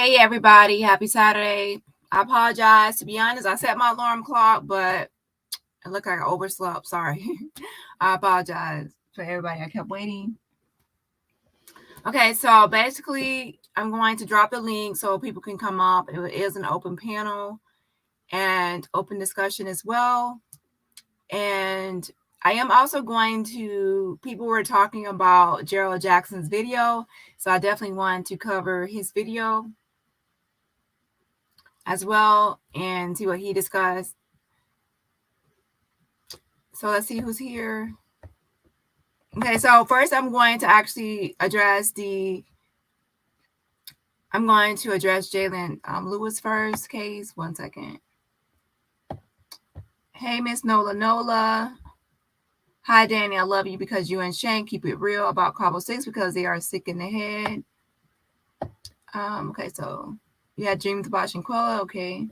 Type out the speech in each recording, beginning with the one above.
Hey everybody, happy Saturday. I apologize. To be honest, I set my alarm clock, but it looked like I overslept. Sorry. I apologize for everybody. I kept waiting. Okay, so basically, I'm going to drop the link so people can come up. It is an open panel and open discussion as well. And I am also going to, people were talking about Gerald Jackson's video. So I definitely want to cover his video as well and see what he discussed. So let's see who's here. Okay, so first I'm going to actually address Jalen Lewis first case. 1 second. Hey, Miss Nola. Hi, Dani. I love you because you and Shane keep it real about Cobble 6 because they are sick in the head. Okay, so you had dreams about Shanquella. Okay.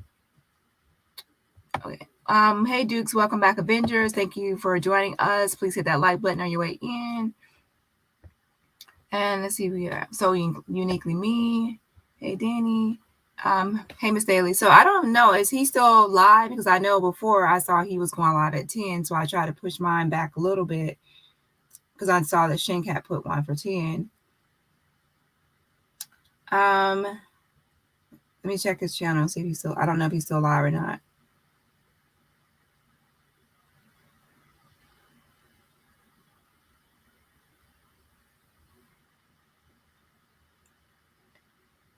Hey, Dukes. Welcome back, Avengers. Thank you for joining us. Please hit that like button on your way in. And let's see who we are. So uniquely me. Hey, Dani. Hey, Miss Daly. So I don't know. Is he still live? Because I know before I saw he was going live at 10. So I tried to push mine back a little bit because I saw that Shank had put one for 10. Let me check his channel and see if he's still, I don't know if he's still live or not.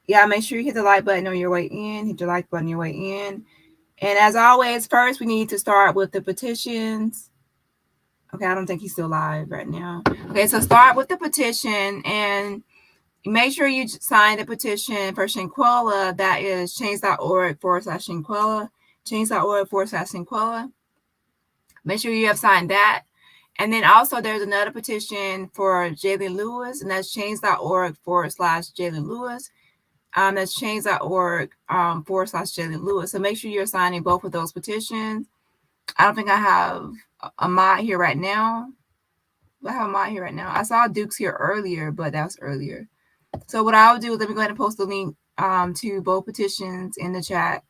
Yeah, make sure you hit the like button on your way in. Hit your like button on your way in. And as always, first we need to start with the petitions. Okay, I don't think he's still live right now. Okay, so start with the petition and make sure you sign the petition for Shanquella. That is change.org/Shanquella. Change.org/Shanquella. Make sure you have signed that. And then also there's another petition for Jalen Lewis, and that's change.org/Jalen Lewis. That's change.org/Jalen Lewis. So make sure you're signing both of those petitions. I don't think I have a mod here right now. I have a mod here right now. I saw Duke's here earlier, but that was earlier. So what I'll do is let me go ahead and post the link to both petitions in the chat.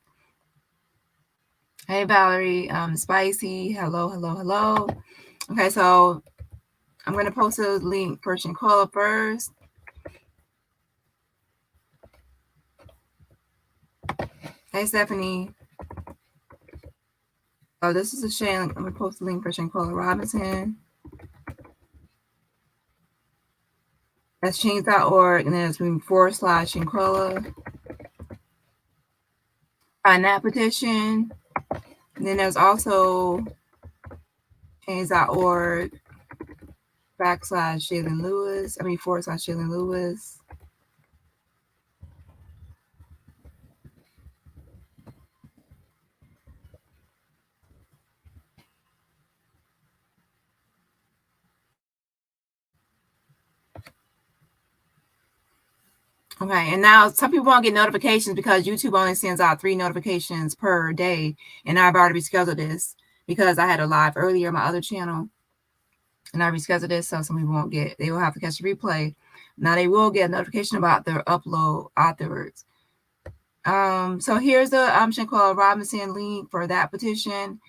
Hey, Valerie, Spicy, hello. Okay, so I'm going to post a link for Shanquella first. Hey, Stephanie. Oh, this is a shame. I'm going to post the link for Shanquella Robinson. That's change.org, and then it's /Shanquella. Find that petition. And then there's also change.org/Jalen Lewis. /Jalen Lewis. Okay, and now some people won't get notifications because YouTube only sends out 3 notifications per day. And I've already rescheduled this because I had a live earlier on my other channel. And I rescheduled this, so some people won't get, they will have to catch the replay. Now they will get a notification about their upload afterwards. So here's the Shanquella Robinson link for that petition.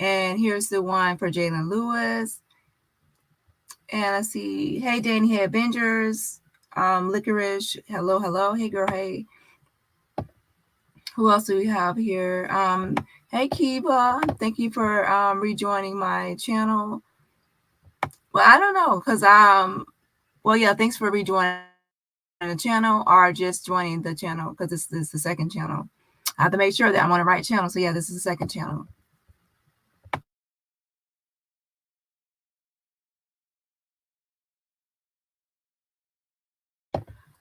And here's the one for Jalen Lewis. And let's see. Hey, Dani, hey, Avengers. Licorice, hello. Hey, girl, hey. Who else do we have here? Hey, Kiba. Thank you for rejoining my channel. Well, I don't know, because well, yeah, thanks for rejoining the channel or just joining the channel because this is the second channel. I have to make sure that I'm on the right channel. So yeah, this is the second channel.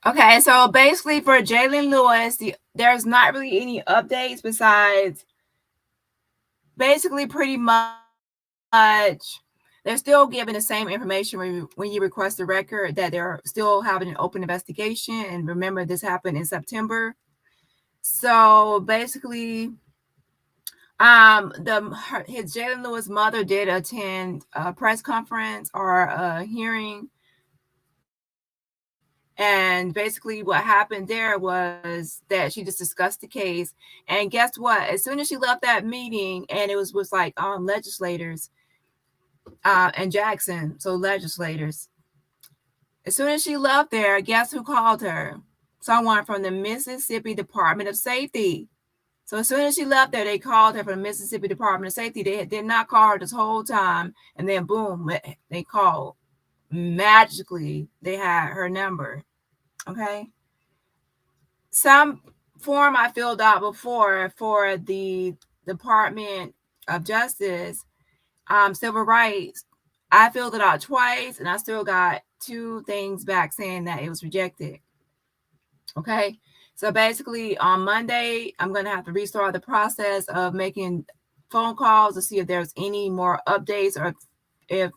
Okay, so basically for Jalen Lewis, there's not really any updates besides basically pretty much they're still giving the same information when you request a record, that they're still having an open investigation. And remember, this happened in September. So basically, his Jalen Lewis mother did attend a press conference or a hearing And basically what happened there was that she just discussed the case. And guess what? As soon as she left that meeting, and it was like legislators in Jackson, so legislators. As soon as she left there, guess who called her? Someone from the Mississippi Department of Safety. So as soon as she left there, they called her from the Mississippi Department of Safety. They did not call her this whole time. And then boom, they called. Magically, they had her number. Okay. Some form I filled out before for the Department of Justice, civil rights, I filled it out twice and I still got 2 things back saying that it was rejected. Okay. So basically on Monday, I'm going to have to restart the process of making phone calls to see if there's any more updates or if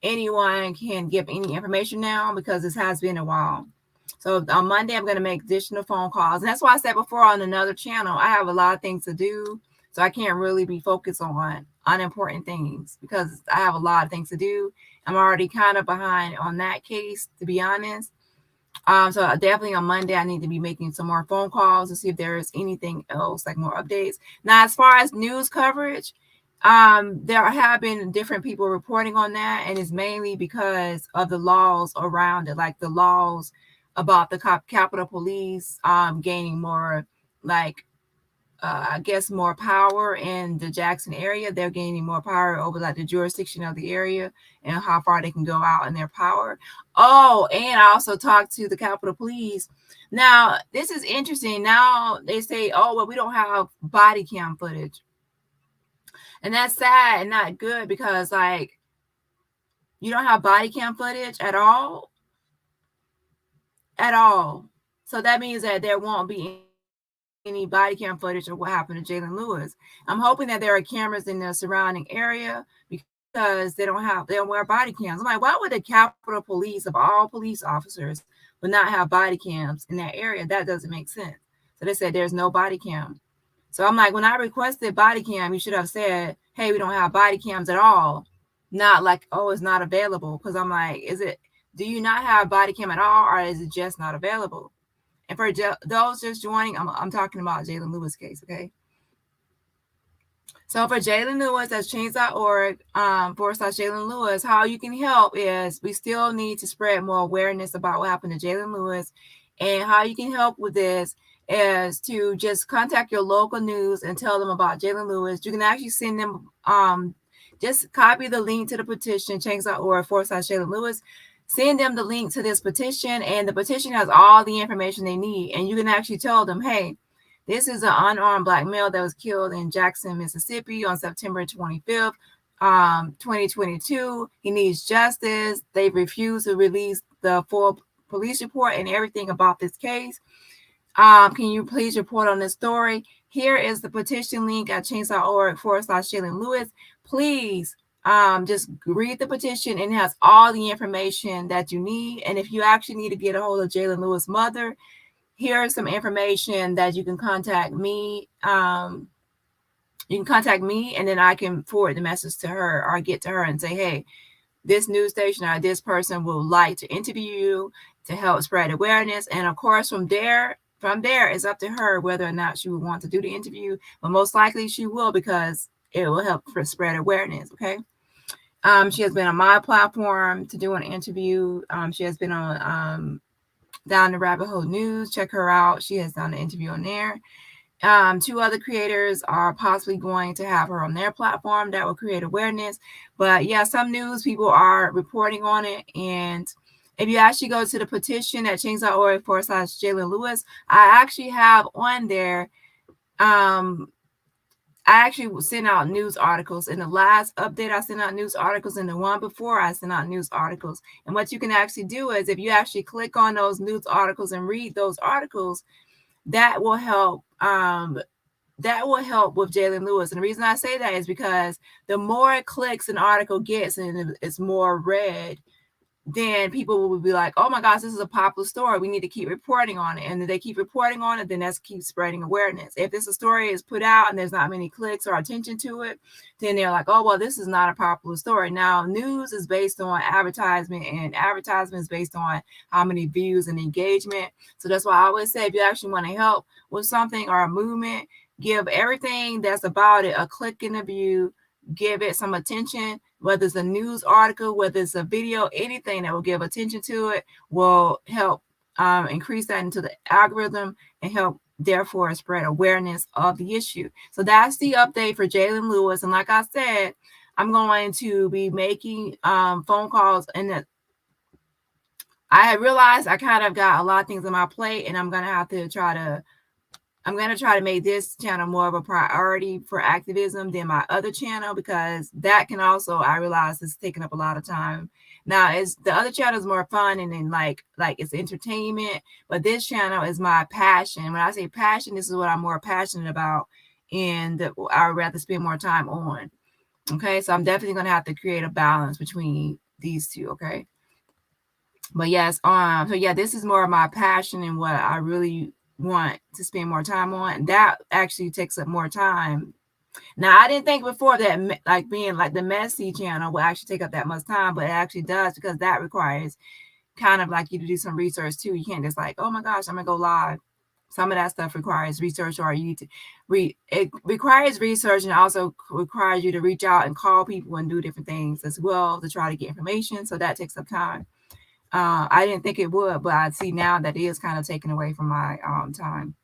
anyone can give any information now, because this has been a while. So on Monday, I'm going to make additional phone calls. And that's why I said before on another channel, I have a lot of things to do. So I can't really be focused on unimportant things because I have a lot of things to do. I'm already kind of behind on that case, to be honest. So definitely on Monday, I need to be making some more phone calls to see if there is anything else, like more updates. Now, as far as news coverage, there have been different people reporting on that, and it's mainly because of the laws around it, like the laws about the Capitol Police gaining more, like, I guess, more power in the Jackson area. They're gaining more power over like the jurisdiction of the area and how far they can go out in their power. Oh, and I also talked to the Capitol Police. Now, this is interesting. Now they say, oh, well, we don't have body cam footage. And that's sad and not good because, like, you don't have body cam footage at all. At all. So that means that there won't be any body cam footage of what happened to Jalen Lewis. I'm hoping that there are cameras in the surrounding area because they don't wear body cams. I'm like, why would the Capitol Police, of all police officers, would not have body cams in that area? That doesn't make sense. So they said there's no body cam. So I'm like, when I requested body cam, you should have said, hey, we don't have body cams at all. Not like, oh, it's not available. Because I'm like, do you not have body cam at all, or is it just not available? And for those just joining, I'm talking about Jalen Lewis case, okay? So for Jalen Lewis, that's change.org /Jalen Lewis. How you can help is we still need to spread more awareness about what happened to Jalen Lewis. And how you can help with this is to just contact your local news and tell them about Jalen Lewis. You can actually send them, just copy the link to the petition, change.org /Jalen Lewis. Send them the link to this petition, and the petition has all the information they need. And you can actually tell them, hey, this is an unarmed Black male that was killed in Jackson, Mississippi on September 25th, 2022. He needs justice. They refuse to release the full police report and everything about this case. Can you please report on this story? Here is the petition link at change.org /Jalen Lewis. Please just read the petition, and it has all the information that you need. And if you actually need to get a hold of Jalen Lewis' mother, here's some information that you can contact me. You can contact me, and then I can forward the message to her or get to her and say, hey, this news station or this person would like to interview you to help spread awareness. And of course, from there, it's up to her whether or not she would want to do the interview. But most likely she will, because it will help for spread awareness. Okay. She has been on my platform to do an interview. She has been on Down the Rabbit Hole News. Check her out. She has done an interview on there. 2 other creators are possibly going to have her on their platform that will create awareness. But yeah, some news people are reporting on it. And if you actually go to the petition at change.org /Jalen Lewis, I actually have on there, I actually sent out news articles. In the last update, I sent out news articles, and the one before, I sent out news articles. And what you can actually do is, if you actually click on those news articles and read those articles, that will help. That will help with Jalen Lewis. And the reason I say that is because the more clicks an article gets and it's more read, then people will be like, oh my gosh, this is a popular story. We need to keep reporting on it. And if they keep reporting on it, then that's keep spreading awareness. If this story is put out and there's not many clicks or attention to it, then they're like, oh, well, this is not a popular story. Now, news is based on advertisement, and advertisement is based on how many views and engagement. So that's why I always say, if you actually want to help with something or a movement, give everything that's about it a click and a view, give it some attention, whether it's a news article, whether it's a video, anything that will give attention to it will help increase that into the algorithm and help therefore spread awareness of the issue. So that's the update for Jalen Lewis. And like I said, I'm going to be making phone calls, and I realized I kind of got a lot of things on my plate, and I'm going to try to make this channel more of a priority for activism than my other channel, because that can also, I realize, is taking up a lot of time. Now, the other channel is more fun and then like it's entertainment, but this channel is my passion. When I say passion, this is what I'm more passionate about, and I would rather spend more time on. Okay, so I'm definitely going to have to create a balance between these two. Okay, but yes, so yeah, this is more of my passion and what I really want to spend more time on. That actually takes up more time. Now, I didn't think before that like being like the messy channel will actually take up that much time, but it actually does, because that requires kind of like you to do some research too. You can't just like, oh my gosh, I'm gonna go live. Some of that stuff requires research, or it requires research, and also requires you to reach out and call people and do different things as well to try to get information. So that takes up time. I didn't think it would, but I see now that it is kind of taken away from my time.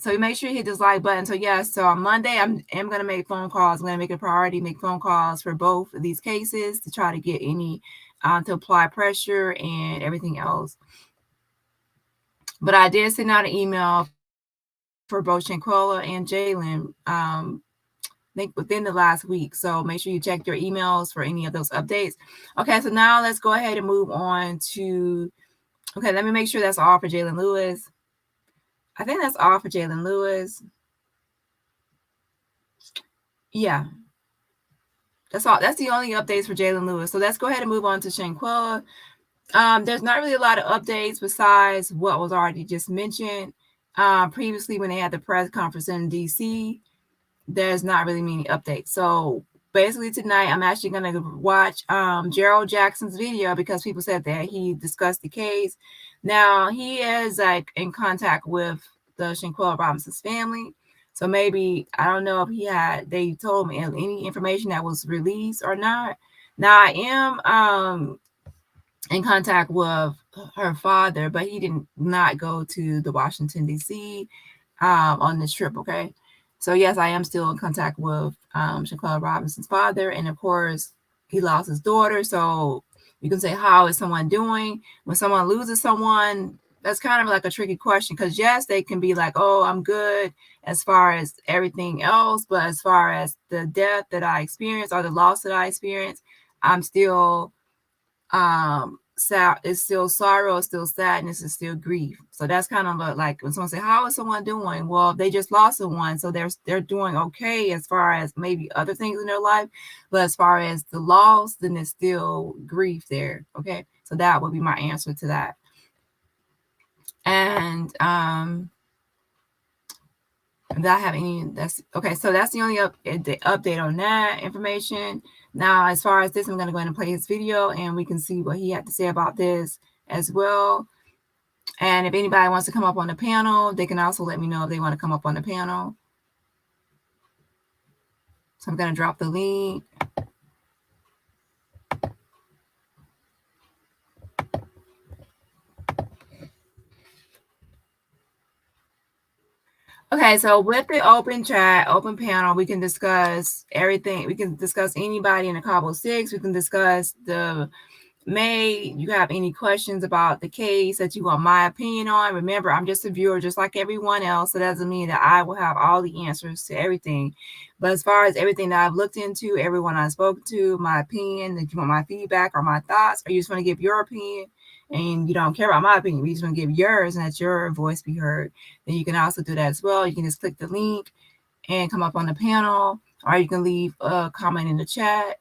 So make sure you hit this like button. So yes, so on Monday, I'm going to make phone calls. I'm going to make it a priority, make phone calls for both of these cases to try to get any, to apply pressure and everything else. But I did send out an email for both Shanquella and Jaylen, I think within the last week. So make sure you check your emails for any of those updates. Okay, so now let's go ahead and move on to, okay, let me make sure that's all for Jalen Lewis. I think that's all for Jalen Lewis. Yeah. That's all. That's the only updates for Jalen Lewis. So let's go ahead and move on to Shanquella. There's not really a lot of updates besides what was already just mentioned. Previously, when they had the press conference in DC, there's not really many updates. So basically tonight, I'm actually going to watch Gerald Jackson's video, because people said that he discussed the case. Now, he is like in contact with the Shanquella Robinson's family. So maybe, I don't know if they told me any information that was released or not. Now, I am in contact with her father, but he did not go to the Washington, D.C. On this trip, okay? So yes, I am still in contact with Shanquella Robinson's father, and of course, he lost his daughter. So you can say, how is someone doing? When someone loses someone, that's kind of like a tricky question, because yes, they can be like, oh, I'm good as far as everything else, but as far as the death that I experienced or the loss that I experienced, I'm still sad. It's still sorrow, it's still sadness, it's still grief. So that's kind of like when someone say, how is someone doing? Well, they just lost someone, so they're doing okay as far as maybe other things in their life, but as far as the loss, then it's still grief there. Okay, so that would be my answer to that. And that have any, that's okay. So that's the only update on that information. Now, as far as this, I'm going to go ahead and play his video, and we can see what he had to say about this as well. And if anybody wants to come up on the panel, they can also let me know if they want to come up on the panel. So I'm going to drop the link. Okay, so with the open chat, open panel, we can discuss everything. We can discuss anybody in the Cabo 6. We can discuss the May. You have any questions about the case that you want my opinion on? Remember, I'm just a viewer, just like everyone else. So that doesn't mean that I will have all the answers to everything. But as far as everything that I've looked into, everyone I spoke to, my opinion, if you want my feedback or my thoughts, or you just want to give your opinion, and you don't care about my opinion, you just want to give yours and let your voice be heard, then you can also do that as well. You can just click the link and come up on the panel, or you can leave a comment in the chat.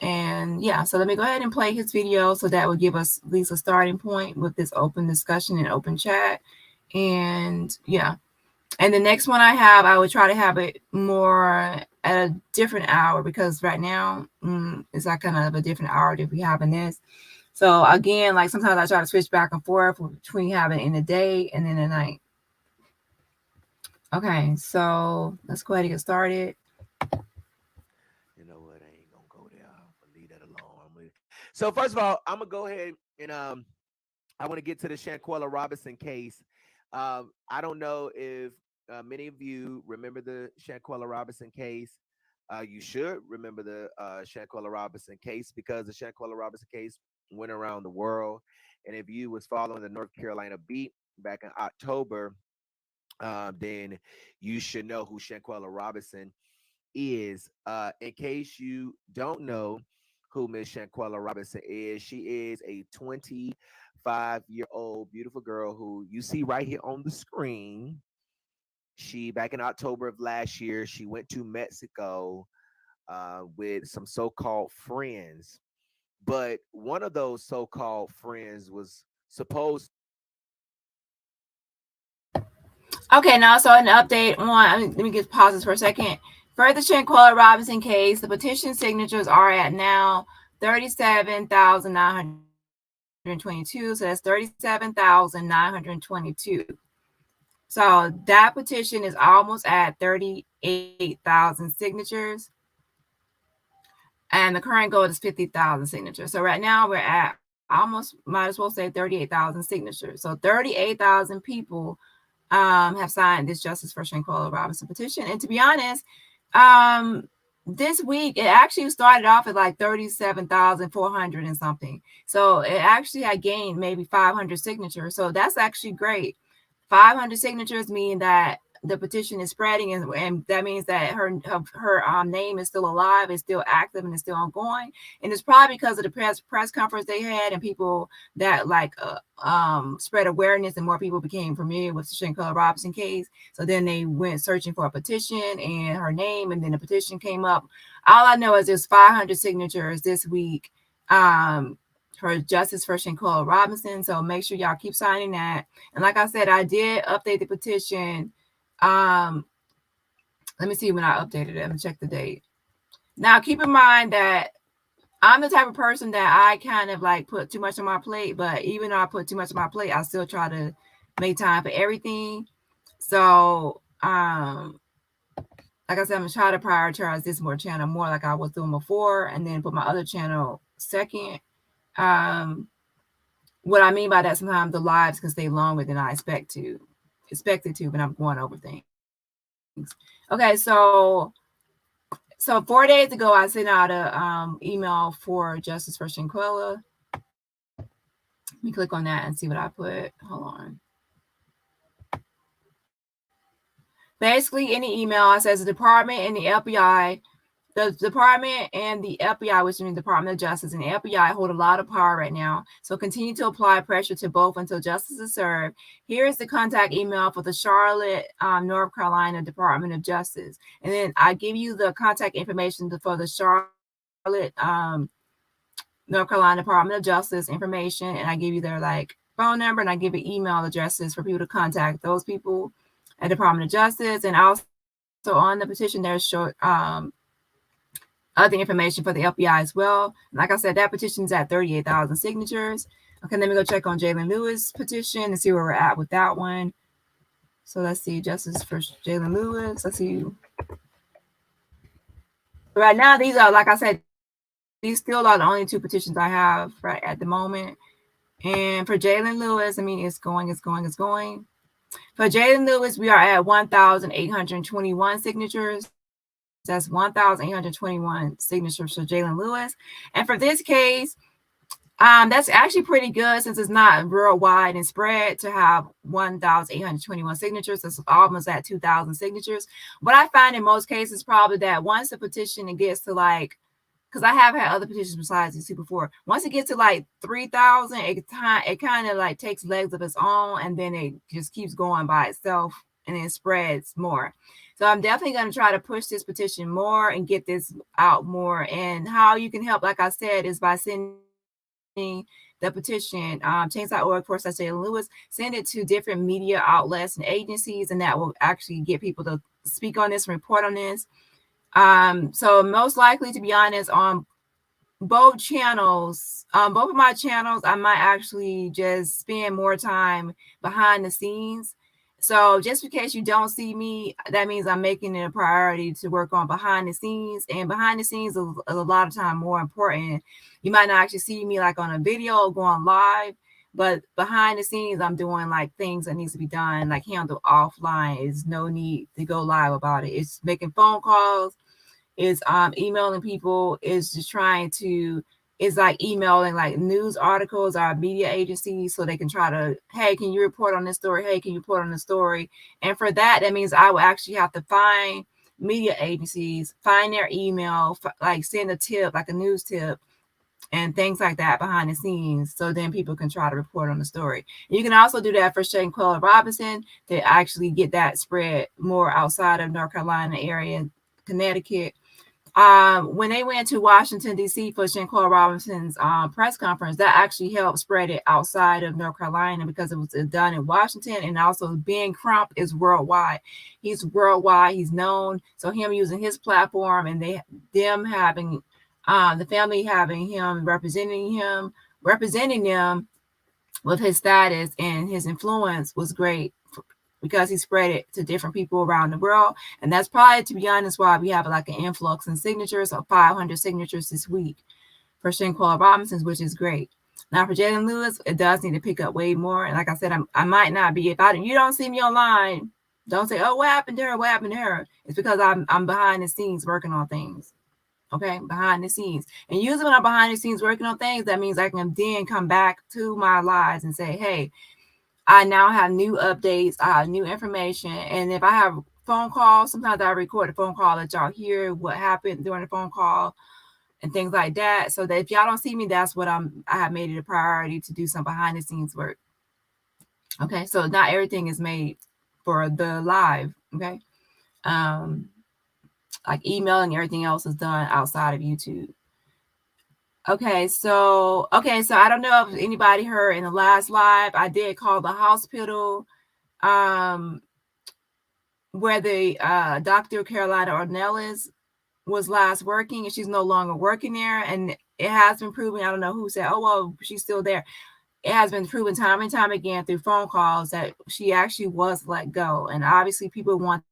And yeah, so let me go ahead and play his video, so that will give us at least a starting point with this open discussion and open chat. And yeah, and the next one I have, I would try to have it more at a different hour, because right now it's like kind of a different hour that we having this. So again, like sometimes I try to switch back and forth between having it in the day and then the night. Okay, so let's go ahead and get started. You know what? I ain't gonna go there. I'm gonna leave that alone. So first of all, I'm gonna go ahead and I want to get to the Shanquella Robinson case. I don't know if many of you remember the Shanquella Robinson case. You should remember the Shanquella Robinson case, because the Shanquella Robinson case went around the world. And if you was following the North Carolina beat back in October, then you should know who Shanquella Robinson is. In case you don't know who Miss Shanquella Robinson is, she is a 25-year-old beautiful girl who you see right here on the screen. She, back in October of last year, she went to Mexico with some so-called friends. But one of those so-called friends was supposed. Okay, now so an update on, let me get pauses for a second. For the Shanquella Robinson case, the petition signatures are at now 37,922. So that's 37,922. So that petition is almost at 38,000 signatures. And the current goal is 50,000 signatures. So right now we're at almost, might as well say 38,000 signatures. So 38,000 people have signed this Justice for Shanquella Robinson petition. And to be honest, this week it actually started off at like 37,400 and something. So it actually had gained maybe 500 signatures. So that's actually great. 500 signatures mean that the petition is spreading, and that means that her name is still alive, is still active, and is still ongoing. And it's probably because of the press conference they had, and people that like spread awareness, and more people became familiar with the Shanquella Robinson case. So then they went searching for a petition and her name, and then the petition came up. All I know is there's 500 signatures this week for Justice for Shanquella Robinson. So make sure y'all keep signing that. And like I said, I did update the petition. Let me see when I updated it. Let me check the date. Now, keep in mind that I'm the type of person that I kind of like put too much on my plate, but even though I put too much on my plate, I still try to make time for everything. So, like I said, I'm gonna try to prioritize this channel more like I was doing before, and then put my other channel second. What I mean by that, sometimes the lives can stay longer than I expected to when I'm going over things. Okay, so 4 days ago, I sent out a email for Justice for Shanquella. Let me click on that and see what I put. Hold on. Basically, in the email, it says the department and the FBI, which means Department of Justice, and the FBI hold a lot of power right now. So continue to apply pressure to both until justice is served. Here is the contact email for the Charlotte, North Carolina Department of Justice. And then I give you the contact information for the Charlotte, North Carolina Department of Justice information. And I give you their like phone number, and I give you email addresses for people to contact those people at Department of Justice. And also on the petition, there's short, other information for the FBI as well. Like I said, that petition is at 38,000 signatures. Okay, let me go check on Jalen Lewis petition and see where we're at with that one. So let's see, Justice for Jalen Lewis. Let's see. Right now, these are, like I said, these still are the only two petitions I have right at the moment. And for Jalen Lewis, I mean, it's going. For Jalen Lewis, we are at 1,821 signatures. That's 1,821 signatures for Jalen Lewis. And for this case, that's actually pretty good, since it's not real wide and spread, to have 1,821 signatures. That's almost at 2,000 signatures. What I find in most cases probably that once the petition gets to like, because I have had other petitions besides these two before, once it gets to like 3,000, it kind of like takes legs of its own, and then it just keeps going by itself and it spreads more. So I'm definitely going to try to push this petition more and get this out more. And how you can help, like I said, is by sending the petition, change.org/Jalen Lewis, send it to different media outlets and agencies, and that will actually get people to speak on this and report on this. So most likely, to be honest, on both channels, both of my channels, I might actually just spend more time behind the scenes. So just in case you don't see me, that means I'm making it a priority to work on behind the scenes. And behind the scenes is a lot of time more important. You might not actually see me like on a video going live, but behind the scenes, I'm doing like things that needs to be done, like handled offline. There's no need to go live about it. It's making phone calls, is emailing people, is just trying to, is like emailing like news articles or media agencies so they can try to, hey, can you report on this story? Hey, can you report on this story? And for that, that means I will actually have to find media agencies, find their email, like send a tip, like a news tip, and things like that behind the scenes, so then people can try to report on the story. You can also do that for Shanquella Robinson to actually get that spread more outside of North Carolina area, Connecticut. When they went to Washington, D.C. for Shanquella Robinson's press conference, that actually helped spread it outside of North Carolina because it was done in Washington. And also, Ben Crump is worldwide. He's worldwide. He's known. So him using his platform and them having the family having him representing them with his status and his influence was great because he spread it to different people around the world. And that's probably, to be honest, why we have like an influx in signatures of 500 signatures this week for Shanquella Robinson's, which is great. Now for Jalen Lewis, it does need to pick up way more. And like I said, I might not be, you don't see me online, don't say, oh, what happened to her? What happened to her? It's because I'm behind the scenes working on things. Okay, behind the scenes. And usually when I'm behind the scenes working on things, that means I can then come back to my lives and say, hey, I now have new updates, I have new information. And if I have phone calls, sometimes I record a phone call, let y'all hear what happened during the phone call and things like that. So that if y'all don't see me, that's what I have made it a priority to do some behind the scenes work. Okay, so not everything is made for the live. Okay. Like email and everything else is done outside of YouTube. Okay, so I don't know if anybody heard in the last live, I did call the hospital where the Dr. Carolina Ornelas was last working, and she's no longer working there. And it has been proven, I don't know who said, oh, well, she's still there. It has been proven time and time again through phone calls that she actually was let go. And obviously people want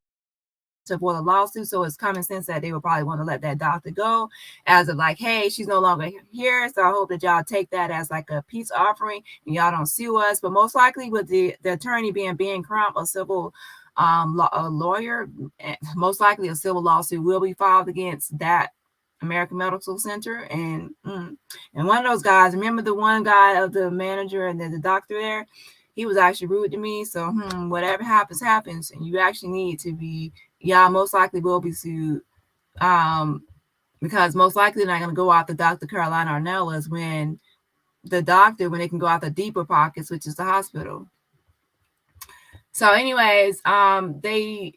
to avoid a lawsuit, so it's common sense that they would probably want to let that doctor go as of like, hey, she's no longer here, so I hope that y'all take that as like a peace offering and y'all don't sue us. But most likely with the attorney being Ben Crump, a civil a lawyer, most likely a civil lawsuit will be filed against that American Medical Center. And one of those guys, remember the one guy of the manager and the doctor there, he was actually rude to me. So whatever happens, and you actually need to be, y'all most likely will be sued, because most likely they're not going to go after Dr. Carolina Ornelas when they can go after deeper pockets, which is the hospital. So anyways, I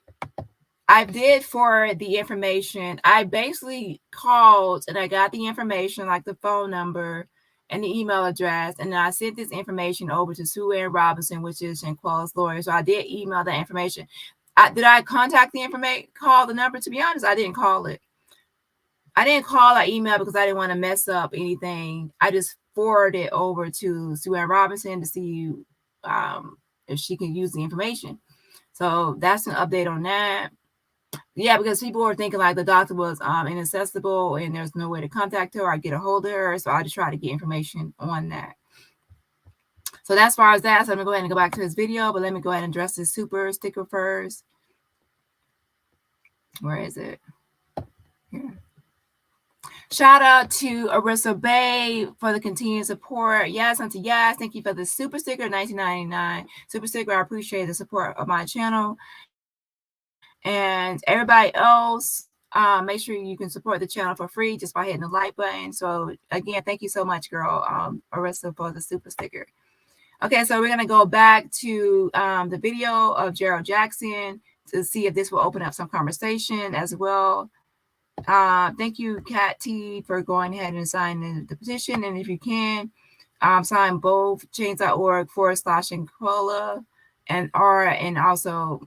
did forward the information. I basically called and I got the information, like the phone number and the email address, and I sent this information over to Sue Ann Robinson, which is Shanquella's lawyer. So I did email that information. Did I contact the information, call the number? To be honest, I didn't call it. I didn't call or email because I didn't want to mess up anything. I just forwarded it over to Sue Ann Robinson to see if she can use the information. So that's an update on that. Yeah, because people were thinking like the doctor was inaccessible and there's no way to contact her or get a hold of her. So I just try to get information on that. So that's as far as that. So I'm going to go ahead and go back to this video, but let me go ahead and address this super sticker first. Where is it? Here. Shout out to Arissa Bay for the continued support. Yes, Auntie Yes. Thank you for the super sticker, $19.99 super sticker. I appreciate the support of my channel. And everybody else, make sure you can support the channel for free just by hitting the like button. So again, thank you so much, girl, Arissa, for the super sticker. Okay, so we're going to go back to the video of Gerald Jackson to see if this will open up some conversation as well. Thank you, Kat T, for going ahead and signing the petition. And if you can, sign both change.org/Shanquella and also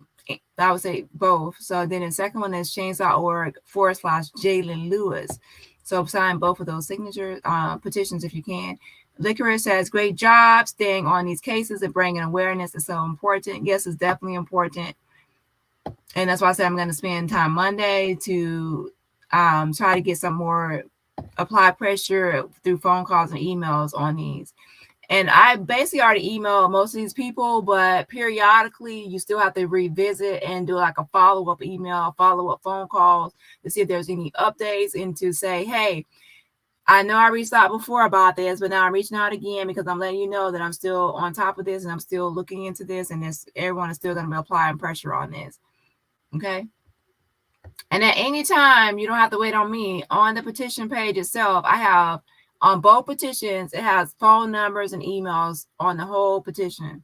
I would say both. So then the second one is change.org/Jalen Lewis. So sign both of those signature petitions if you can. Licorice says, great job staying on these cases and bringing awareness is so important. Yes, it's definitely important. And that's why I said I'm going to spend time Monday to try to get some more apply pressure through phone calls and emails on these. And I basically already emailed most of these people, but periodically you still have to revisit and do like a follow-up email, follow-up phone calls to see if there's any updates and to say, hey, I know I reached out before about this, but now I'm reaching out again because I'm letting you know that I'm still on top of this and I'm still looking into this, and everyone is still going to be applying pressure on this. Okay. And at any time, you don't have to wait on me. On the petition page itself, I have on both petitions, it has phone numbers and emails on the whole petition.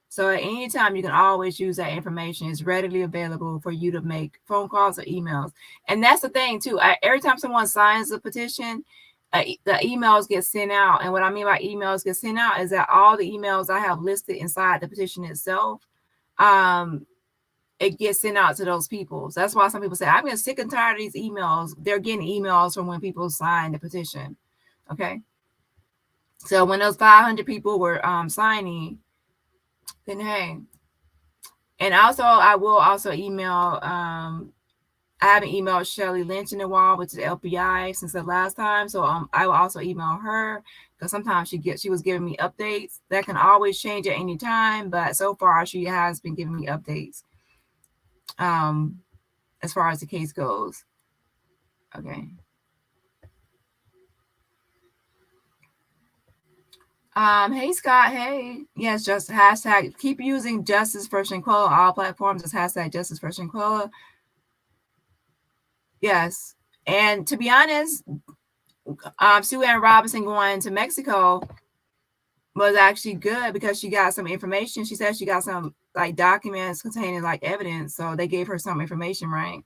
So at any time, you can always use that information. It's readily available for you to make phone calls or emails. And that's the thing, too. Every time someone signs a petition, the emails get sent out. And what I mean by emails get sent out is that all the emails I have listed inside the petition itself, it gets sent out to those people. So that's why some people say, I'm getting sick and tired of these emails. They're getting emails from when people sign the petition. Okay. So when those 500 people were signing, then hey. And also, I will also email, I haven't emailed Shelley Lynch in a while, which is LPI, since the last time. So I will also email her because sometimes she was giving me updates. That can always change at any time, but so far she has been giving me updates as far as the case goes. Okay. Hey Scott, hey. Yes, just hashtag keep using Justice for Shanquella on all platforms as hashtag Justice for Shanquella. Yes. And to be honest, Sue Ann Robinson going to Mexico was actually good because she got some information. She said she got some like documents containing like evidence. So they gave her some information, right?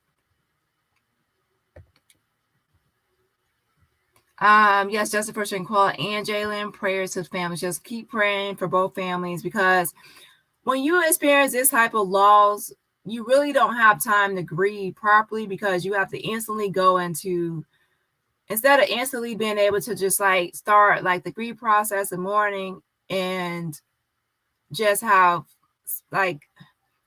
Yes, Justice for Shanquella and Jaylen, prayers to families. Just keep praying for both families because when you experience this type of loss, you really don't have time to grieve properly because you have to instantly go into, instead of instantly being able to just like start like the grief process in the morning and just have like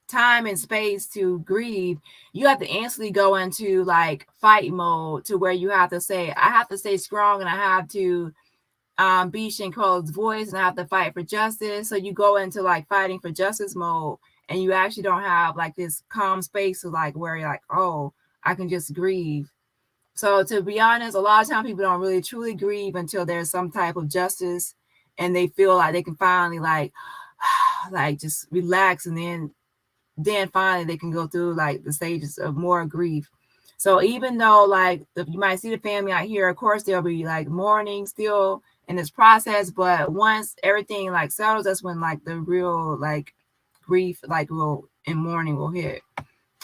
time and space to grieve, you have to instantly go into like fight mode to where you have to say, I have to stay strong and I have to be Shanquella's voice and I have to fight for justice. So you go into like fighting for justice mode and you actually don't have like this calm space to like where you're like, oh, I can just grieve. So to be honest, a lot of times people don't really truly grieve until there's some type of justice and they feel like they can finally like just relax, and then finally they can go through like the stages of more grief. So even though like you might see the family out here, of course there'll be like mourning still in this process, but once everything like settles, that's when like the real like grief like will and mourning will hit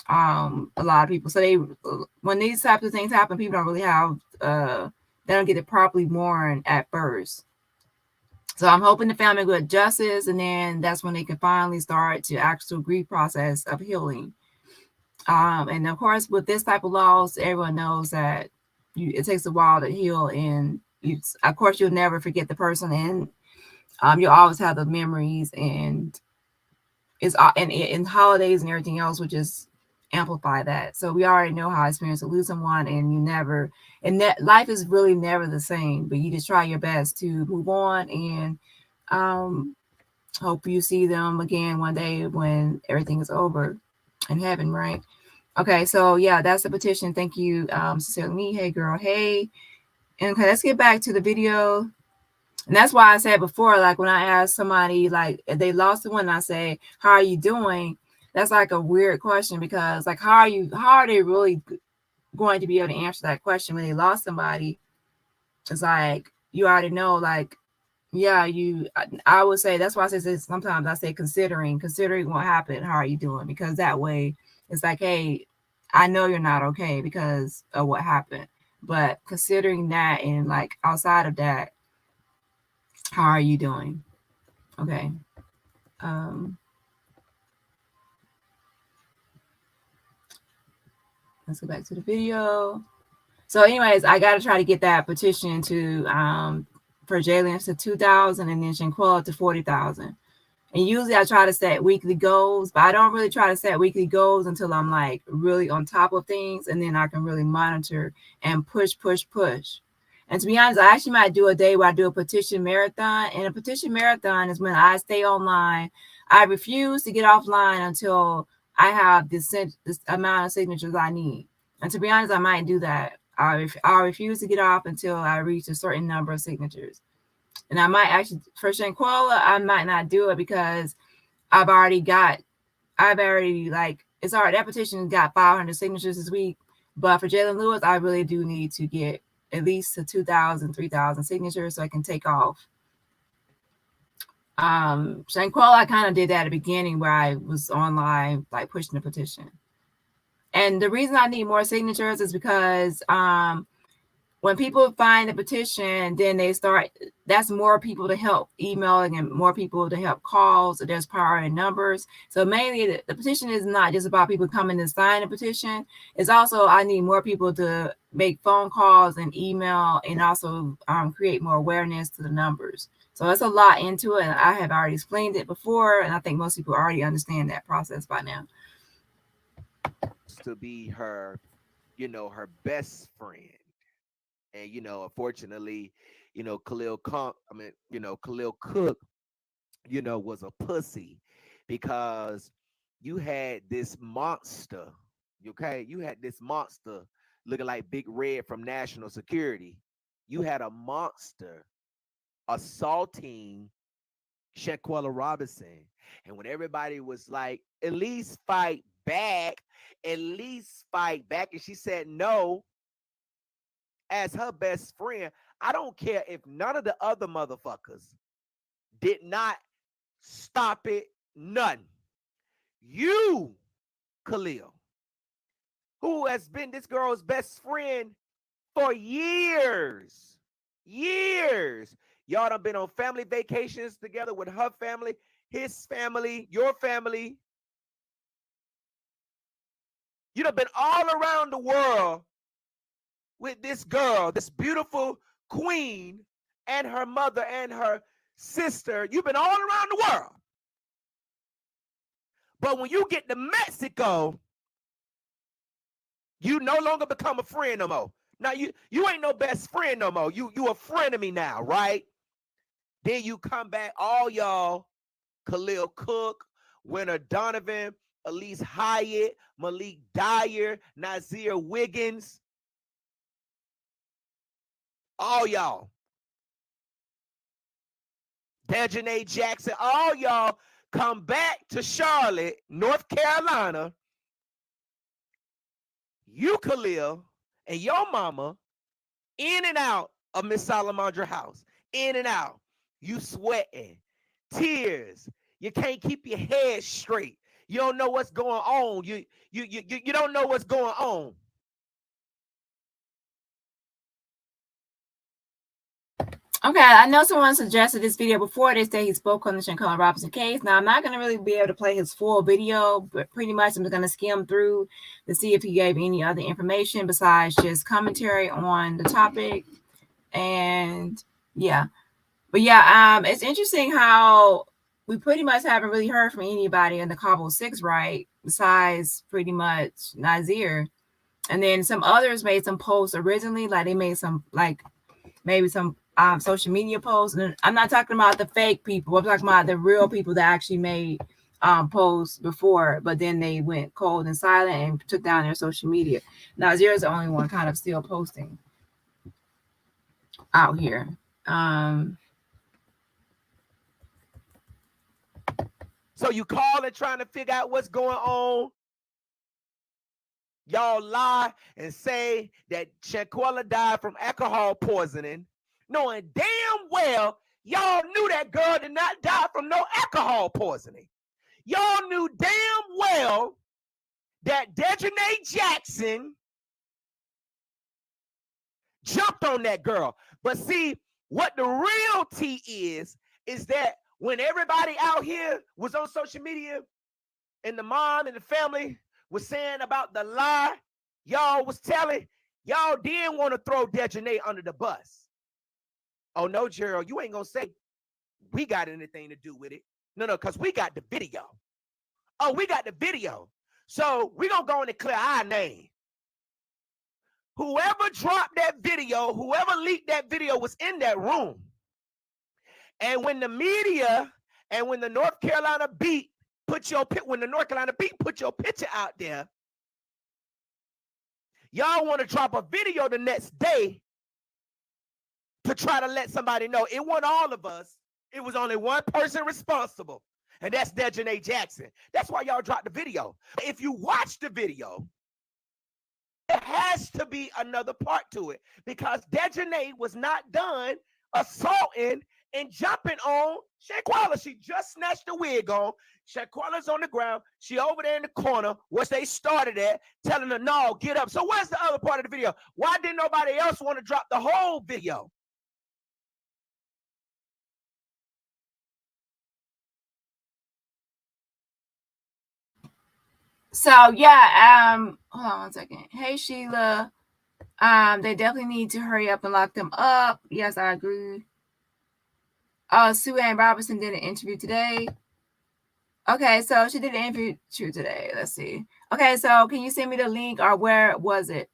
a lot of people. So when these types of things happen, people don't really have they don't get to properly mourn at first. So I'm hoping the family will get justice, and then that's when they can finally start to actual grief process of healing. And of course, with this type of loss, everyone knows that it takes a while to heal, and of course you'll never forget the person, and you'll always have the memories, and it's and holidays and everything else will just amplify that. So we already know how I experienced to lose someone, and that life is really never the same, but you just try your best to move on, and hope you see them again one day when everything is over in heaven, right? Okay, so yeah, that's the petition. Thank you, Cecilia. Hey girl, hey. And okay, let's get back to the video. And that's why I said before, like when I ask somebody like if they lost someone, I say, how are you doing? That's like a weird question because like how are they really going to be able to answer that question when they lost somebody? It's like you already know, like, Yeah, I would say that's why I say sometimes I say considering what happened, how are you doing? Because that way it's like, hey, I know you're not okay because of what happened. But considering that and like outside of that, how are you doing? Okay. Um, let's go back to the video. So, anyways, I gotta try to get that petition to for Jaylen to 2,000 and then Shanquella to 40,000. And usually I try to set weekly goals, but I don't really try to set weekly goals until I'm like really on top of things, and then I can really monitor and push, push, push. And to be honest, I actually might do a day where I do a petition marathon. And a petition marathon is when I stay online. I refuse to get offline until I have this amount of signatures I need. And to be honest, I might do that. I refuse to get off until I reach a certain number of signatures. And I might actually, for Shanquella, I might not do it because I've already like, it's already, that petition got 500 signatures this week. But for Jalen Lewis, I really do need to get at least to 2,000, 3,000 signatures so I can take off. Shanquella, I kind of did that at the beginning where I was online, like pushing the petition. And the reason I need more signatures is because when people find the petition, then they start, that's more people to help emailing and more people to help calls. So there's power in numbers. So mainly the petition is not just about people coming to sign a petition. It's also, I need more people to make phone calls and email and also create more awareness to the numbers. So it's a lot into it. And I have already explained it before. And I think most people already understand that process by now. To be her, her best friend. And unfortunately, Khalil Cook, was a pussy because you had this monster. Okay, you had this monster looking like Big Red from National Security. You had a monster assaulting Shanquella Robinson. And when everybody was like, at least fight back, and she said no, as her best friend, I don't care if none of the other motherfuckers did not stop it, none. You, Khalil, who has been this girl's best friend for years. Y'all done been on family vacations together with her family, his family, your family. You done been all around the world with this girl, this beautiful queen, and her mother and her sister. You've been all around the world. But when you get to Mexico, you no longer become a friend no more. Now you ain't no best friend no more. You a friend of me now, right? Then you come back, all y'all, Khalil Cook, Winter Donovan, Elise Hyatt, Malik Dyer, Nazir Wiggins, all y'all. Dejanay Jackson, all y'all come back to Charlotte, North Carolina. You, Khalil, and your mama in and out of Miss Salamandra house. In and out. You sweating. Tears. You can't keep your head straight. You don't know what's going on. You don't know what's going on. Okay, I know someone suggested this video before. They say he spoke on the Shanquella Robinson case. Now, I'm not going to really be able to play his full video, but pretty much I'm just going to skim through to see if he gave any other information besides just commentary on the topic. And yeah, but yeah, it's interesting how we pretty much haven't really heard from anybody in the Cabo 6, right? Besides pretty much Nazir. And then some others made some posts originally, like they made some, like maybe some social media posts. And I'm not talking about the fake people. I'm talking about the real people that actually made posts before, but then they went cold and silent and took down their social media. Nazir is the only one kind of still posting out here. So you call and trying to figure out what's going on. Y'all lie and say that Shanquella died from alcohol poisoning, knowing damn well Y'all knew that girl did not die from no alcohol poisoning. Y'all knew damn well that Desjanay Jackson jumped on that girl. But see, what the real tea is that when everybody out here was on social media and the mom and the family was saying about the lie y'all was telling, y'all didn't want to throw Desjanay under the bus. Oh no, Gerald, you ain't gonna say we got anything to do with it. No, because we got the video. Oh, we got the video. So we're gonna go in and clear our name. Whoever dropped that video, whoever leaked that video was in that room. And when the media and when the North Carolina Beat put your picture out there, y'all want to drop a video the next day to try to let somebody know it wasn't all of us. It was only one person responsible, and that's Desjanay Jackson. That's why y'all dropped the video. If you watch the video, there has to be another part to it because Desjanay was not done assaulting and jumping on Shanquella. She just snatched the wig on. Shanquella's on the ground. She over there in the corner where they started at, telling her, no, get up. So where's the other part of the video? Why didn't nobody else want to drop the whole video? So yeah, hold on one second. Hey Sheila. They definitely need to hurry up and lock them up. Yes, I agree. Sue Ann Robinson did an interview today. Okay, so she did an interview today. Let's see. Okay, so can you send me the link or where was it?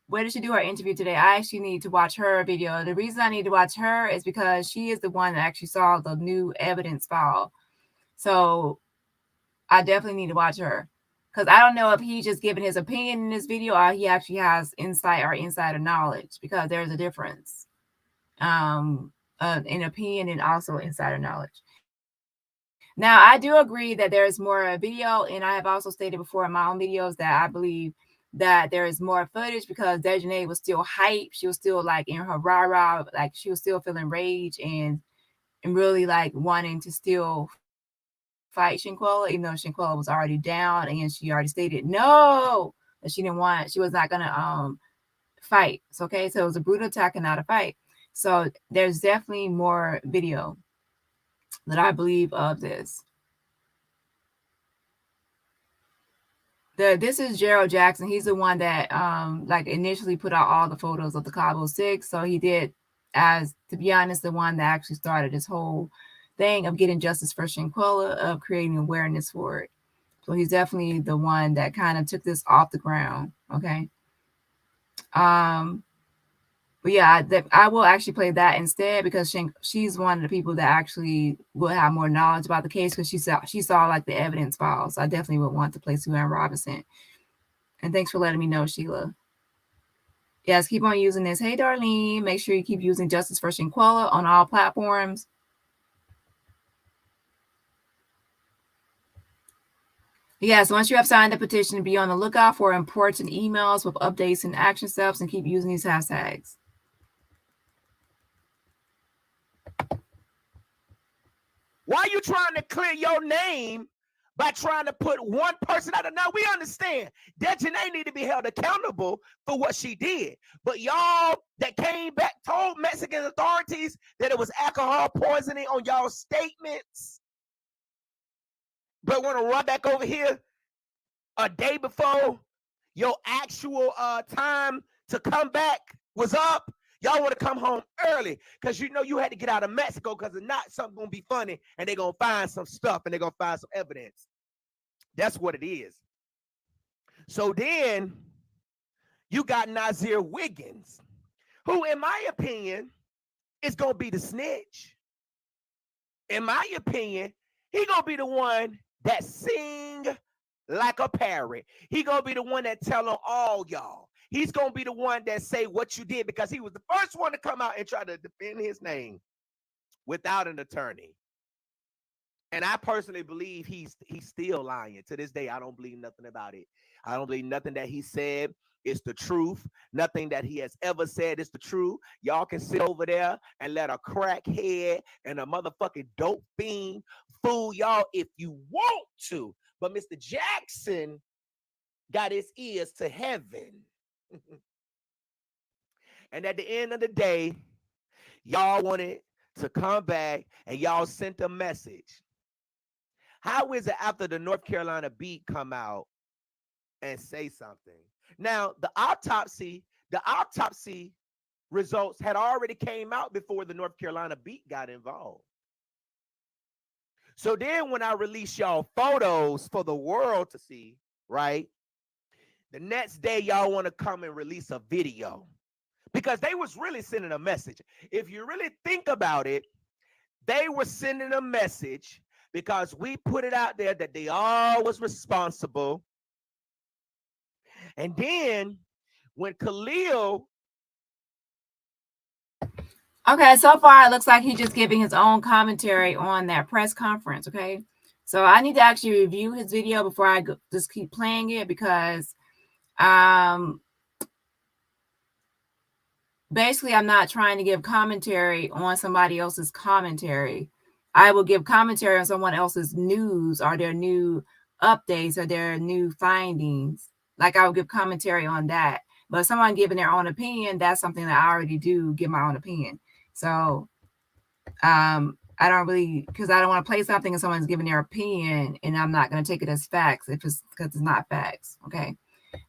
Where did she do her interview today? I actually need to watch her video. The reason I need to watch her is because she is the one that actually saw the new evidence file. So I definitely need to watch her. Because I don't know if he's just giving his opinion in this video or he actually has insight or insider knowledge, because there's a difference in opinion and also insider knowledge. Now, I do agree that there's more video, and I have also stated before in my own videos that I believe that there is more footage because Desjanay was still hype. She was still like in her rah-rah, like she was still feeling rage and really like wanting to still fight Shanquella, even though Shanquella was already down and she already stated no, that she was not gonna fight. So, okay, so it was a brutal attack and not a fight. So there's definitely more video that I believe of this. This is Gerald Jackson. He's the one that like initially put out all the photos of the Cabo Six. So he did, as to be honest, the one that actually started this whole thing of getting justice for Shanquella, of creating awareness for it. So he's definitely the one that kind of took this off the ground. Okay. But yeah, I will actually play that instead because she's one of the people that actually will have more knowledge about the case because she saw like the evidence files. So I definitely would want to play Sue Ann Robinson. And thanks for letting me know, Sheila. Yes, keep on using this. Hey, Darlene, make sure you keep using Justice for Shanquella on all platforms. Yes, once you have signed the petition, be on the lookout for important emails with updates and action steps and keep using these hashtags. Why are you trying to clear your name by trying to put one person out? Now, we understand Desjanay need to be held accountable for what she did. But y'all that came back told Mexican authorities that it was alcohol poisoning on y'all statements, but want to run back over here a day before your actual time to come back was up. Y'all want to come home early because you know you had to get out of Mexico because if not, something's going to be funny and they're going to find some stuff and they're going to find some evidence. That's what it is. So then you got Nazir Wiggins, who, in my opinion, is going to be the snitch. In my opinion, he going to be the one that sing like a parrot. He going to be the one that tell on all y'all. He's going to be the one that say what you did because he was the first one to come out and try to defend his name without an attorney. And I personally believe he's still lying. To this day, I don't believe nothing about it. I don't believe nothing that he said. is the truth. Nothing that he has ever said is the truth. Y'all can sit over there and let a crackhead and a motherfucking dope fiend fool y'all if you want to. But Mr. Jackson got his ears to heaven. And at the end of the day, y'all wanted to come back and y'all sent a message. How is it after the North Carolina beat come out and say something? Now, the autopsy results had already came out before the North Carolina beat got involved. So then when I release y'all photos for the world to see, right? The next day y'all want to come and release a video because they was really sending a message. If you really think about it, they were sending a message because we put it out there that they all was responsible. And then when Khalil... Okay, so far it looks like he's just giving his own commentary on that press conference, okay? So I need to actually review his video before I just keep playing it because basically I'm not trying to give commentary on somebody else's commentary. I will give commentary on someone else's news or their new updates or their new findings. Like I will give commentary on that. But if someone giving their own opinion, that's something that I already do, give my own opinion. So I don't really, because I don't want to play something and someone's giving their opinion and I'm not going to take it as facts if it's because it's not facts. Okay.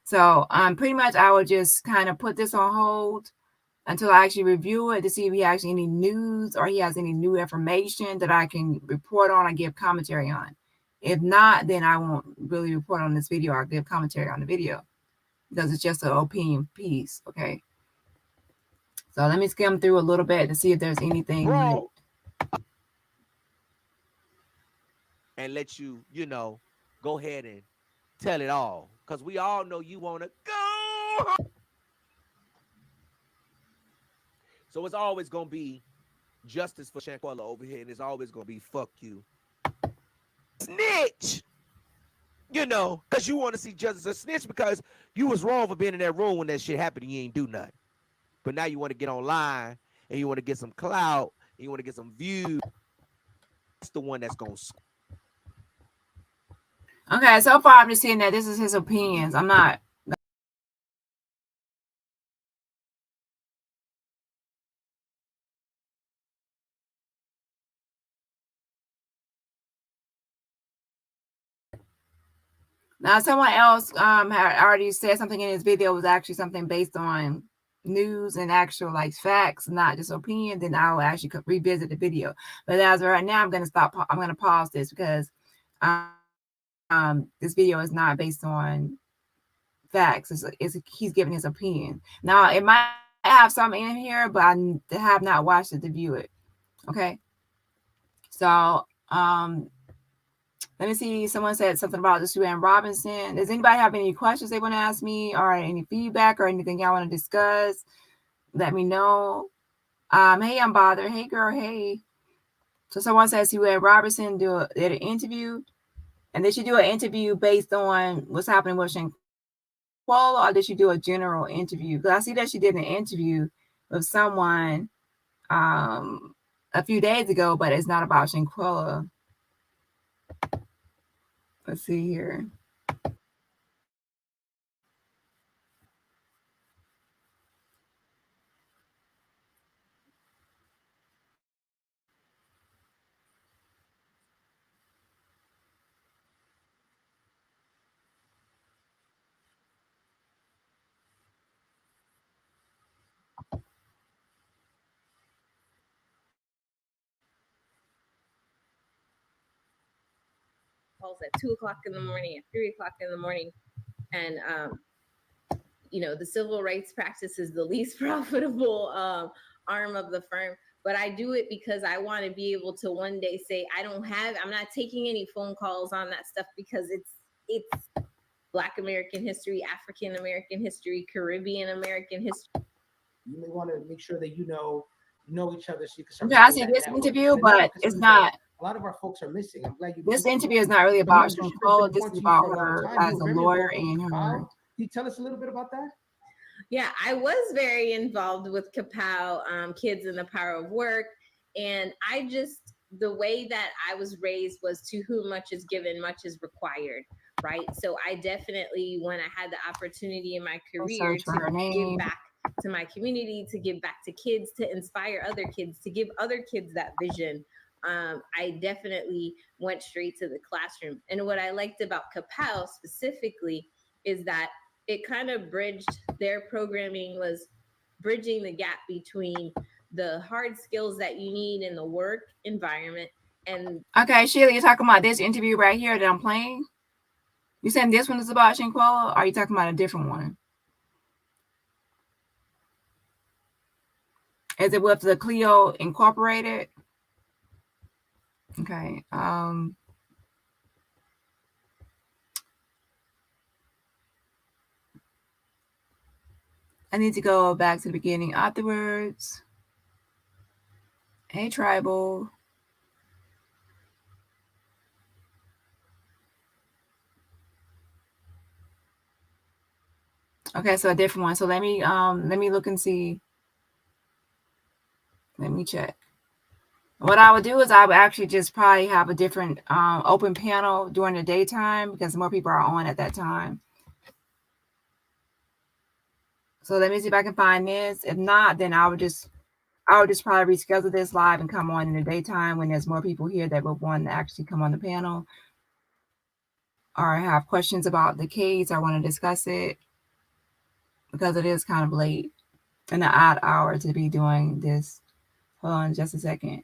So pretty much I would just kind of put this on hold until I actually review it to see if he has any news or he has any new information that I can report on and give commentary on. If not, then I won't really report on this video or give commentary on the video because it's just an opinion piece. Okay. So let me skim through a little bit to see if there's anything. And let you, go ahead and tell it all. Because we all know you want to go home. So it's always going to be justice for Shanquella over here. And it's always going to be fuck you. Snitch. Because you want to see justice a snitch because you was wrong for being in that room when that shit happened and you ain't do nothing. But now you want to get online and you want to get some clout and you want to get some views. That's the one that's going to... Okay, so far I'm just seeing that this is his opinions. I'm not... Now, someone else had already said something in his video was actually something based on news and actual facts, not just opinion. Then I'll actually revisit the video. But as of right now, I'm going to stop. I'm going to pause this because this video is not based on facts. He's giving his opinion. Now, it might have some in here, but I have not watched it to view it. Okay. So, let me see. Someone said something about the Shanquella Robinson. Does anybody have any questions they want to ask me or any feedback or anything y'all want to discuss? Let me know. Hey, I'm bothered. Hey, girl. Hey. So someone says Shanquella Robinson did an interview, and did she do an interview based on what's happening with Shanquella, or did she do a general interview? Because I see that she did an interview with someone a few days ago, but it's not about Shanquella. Let's see here. Calls at 2 o'clock in the morning, at 3 o'clock in the morning. And, the civil rights practice is the least profitable arm of the firm. But I do it because I want to be able to one day say, I'm not taking any phone calls on that stuff because it's Black American history, African American history, Caribbean American history. You may want to make sure that you know each other. So you can I see this interview, but it's not. A lot of our folks are missing. I'm glad you. This interview is not really about Shanquella. This is about her as a lawyer and her. Can you tell us a little bit about that? Yeah, I was very involved with Kapow, Kids in the Power of Work. And the way that I was raised was to whom much is given, much is required, right? So I definitely, when I had the opportunity in my I'll career search for to her give name. back to my community, to give back to kids, to inspire other kids, to give other kids that vision, I definitely went straight to the classroom. And what I liked about Kapow specifically is that it kind of bridged, their programming was bridging the gap between the hard skills that you need in the work environment and Okay, Sheila, you're talking about this interview right here that I'm playing? You saying this one is about Shanquella, or are you talking about a different one? Is it with the Clio Incorporated? Okay. I need to go back to the beginning afterwards. Hey, Tribal. Okay, so a different one. So let me look and see. Let me check. What I would do is I would actually just probably have a different open panel during the daytime because more people are on at that time. So let me see if I can find this. If not, then I would just probably reschedule this live and come on in the daytime when there's more people here that would want to actually come on the panel or have questions about the case. I want to discuss it because it is kind of late and an odd hour to be doing this. Hold on just a second.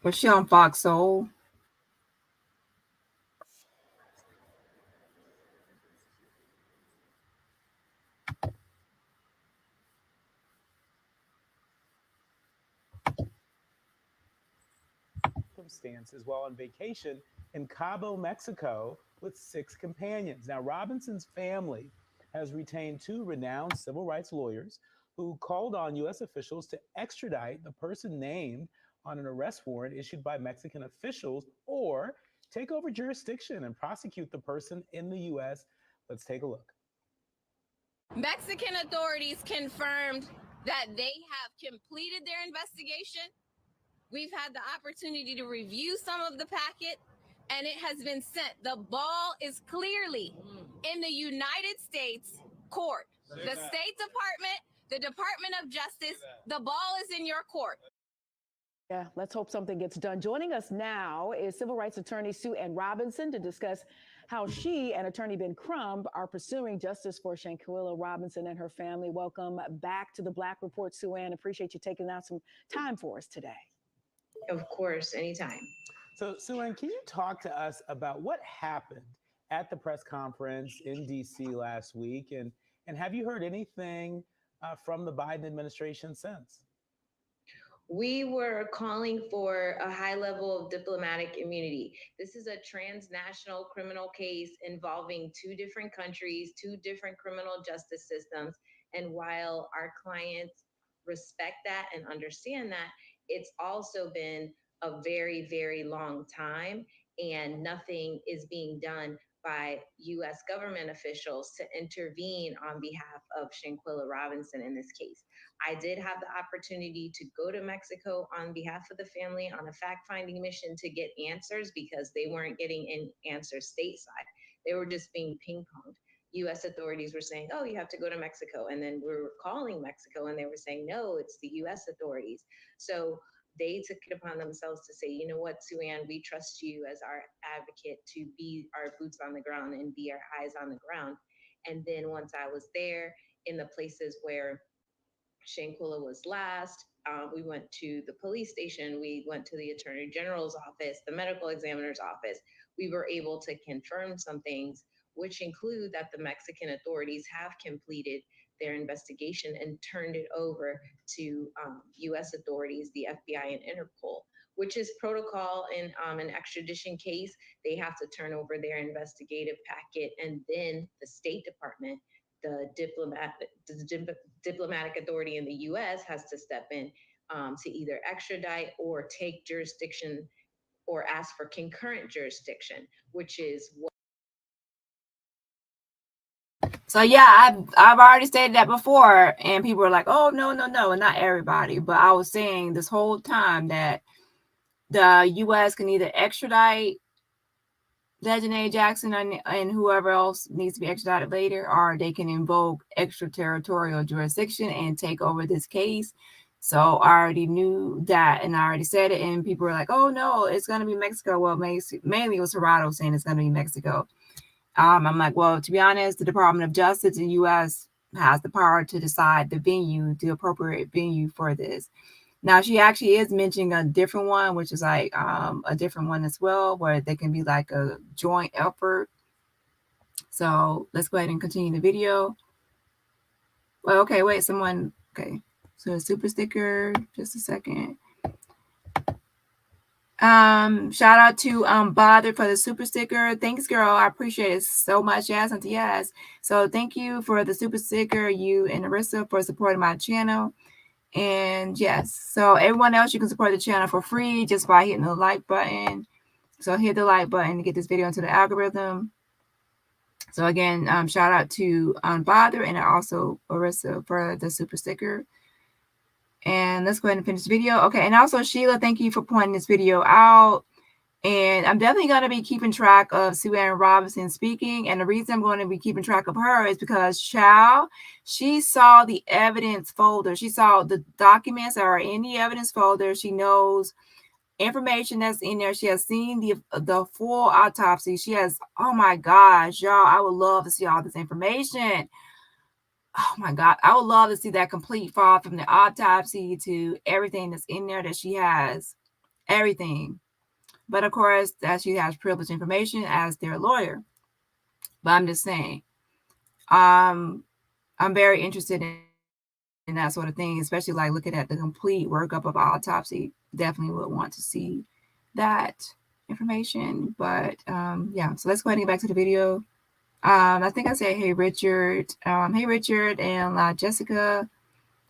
Was she on Fox Soul? Circumstances while on vacation in Cabo, Mexico, with 6 companions. Now, Robinson's family has retained 2 renowned civil rights lawyers who called on U.S. officials to extradite the person named on an arrest warrant issued by Mexican officials or take over jurisdiction and prosecute the person in the U.S. Let's take a look. Mexican authorities confirmed that they have completed their investigation. We've had the opportunity to review some of the packet, and it has been sent. The ball is clearly in the United States court. The State Department, the Department of Justice, the ball is in your court. Yeah, let's hope something gets done. Joining us now is civil rights attorney Sue Ann Robinson to discuss how she and attorney Ben Crumb are pursuing justice for Shanquella Robinson and her family. Welcome back to the Black Report, Sue Ann. Appreciate you taking out some time for us today. Of course, anytime. So, Sue Ann, can you talk to us about what happened at the press conference in D.C. last week? And have you heard anything from the Biden administration since? We were calling for a high level of diplomatic immunity. This is a transnational criminal case involving 2 different countries, 2 different criminal justice systems. And while our clients respect that and understand that, it's also been a very, very long time, and nothing is being done by US government officials to intervene on behalf of Shanquella Robinson in this case. I did have the opportunity to go to Mexico on behalf of the family on a fact-finding mission to get answers because they weren't getting any answers stateside. They were just being ping-ponged. US authorities were saying, oh, you have to go to Mexico. And then we were calling Mexico and they were saying, no, it's the US authorities. So they took it upon themselves to say, you know what, Sue Ann, we trust you as our advocate to be our boots on the ground and be our eyes on the ground. And then once I was there in the places where Shanquella was last, we went to the police station, we went to the attorney general's office, the medical examiner's office. We were able to confirm some things, which include that the Mexican authorities have completed their investigation and turned it over to US authorities, the FBI and Interpol. which is protocol in an extradition case. They have to turn over their investigative packet, and then the State Department, the diplomatic authority in the U.S., has to step in to either extradite or take jurisdiction or ask for concurrent jurisdiction, which is what. So yeah, I've already stated that before, and people were like, "Oh no, no, no," and not everybody, but I was saying this whole time that the U.S. can either extradite Dani Jackson and whoever else needs to be extradited later, or they can invoke extraterritorial jurisdiction and take over this case. So I already knew that, and I already said it, and people were like, "Oh no, it's going to be Mexico." Well, mainly it was Gerardo saying it's going to be Mexico. I'm like, well, to be honest, the Department of Justice in the U.S. has the power to decide the venue, the appropriate venue for this. Now, she actually is mentioning a different one, which is like a different one as well, where they can be like a joint effort. So let's go ahead and continue the video. Well, okay, wait, someone, okay. So a super sticker, just a second. Shout out to Bother for the super sticker. Thanks, girl. I appreciate it so much. Yes, Auntie Yes. So thank you for the super sticker, you and Arissa, for supporting my channel. And yes, so everyone else, you can support the channel for free just by hitting the like button. So hit the like button to get this video into the algorithm. So again, shout out to Bother and also Arissa for the super sticker. And let's go ahead and finish the video. Okay, and also Sheila, thank you for pointing this video out. And I'm definitely going to be keeping track of Shanquella Robinson speaking. And the reason I'm going to be keeping track of her is because she saw the evidence folder. She saw the documents that are in the evidence folder. She knows information that's in there. She has seen the full autopsy. She has, oh my gosh, y'all, I would love to see all this information. Oh my God, I would love to see that complete file from the autopsy to everything that's in there that she has, everything. But of course, that she has privileged information as their lawyer. But I'm just saying, I'm very interested in that sort of thing, especially like looking at the complete workup of autopsy. Definitely would want to see that information. But yeah, so let's go ahead and get back to the video. I think I said, hey, Richard. Hey, Richard and Jessica.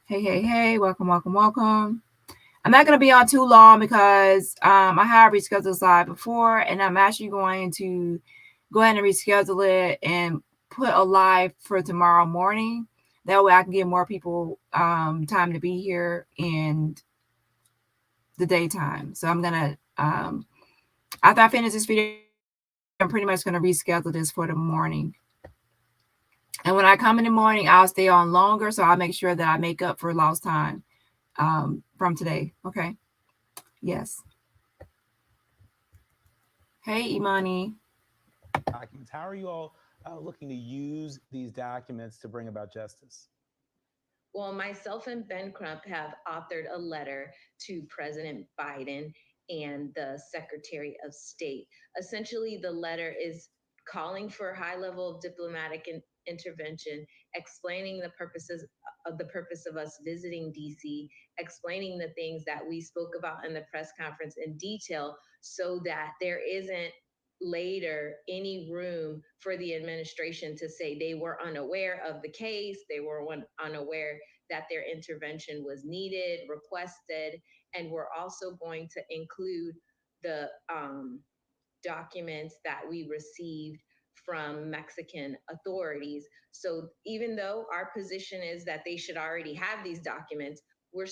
Hey, welcome. I'm not going to be on too long because I have rescheduled this live before, and I'm actually going to go ahead and reschedule it and put a live for tomorrow morning. That way I can give more people time to be here in the daytime. So I'm going to, after I finish this video, I'm pretty much going to reschedule this for the morning. And when I come in the morning, I'll stay on longer, so I'll make sure that I make up for lost time from today. Okay. Yes. Hey, Imani. Documents. How are you all looking to use these documents to bring about justice? Well, myself and Ben Crump have authored a letter to President Biden and the Secretary of State. Essentially, the letter is calling for a high level of diplomatic intervention, explaining the purpose of us visiting DC, explaining the things that we spoke about in the press conference in detail, so that there isn't later any room for the administration to say they were unaware of the case, they were unaware that their intervention was needed, requested, and we're also going to include the documents that we received from Mexican authorities. So even though our position is that they should already have these documents, we're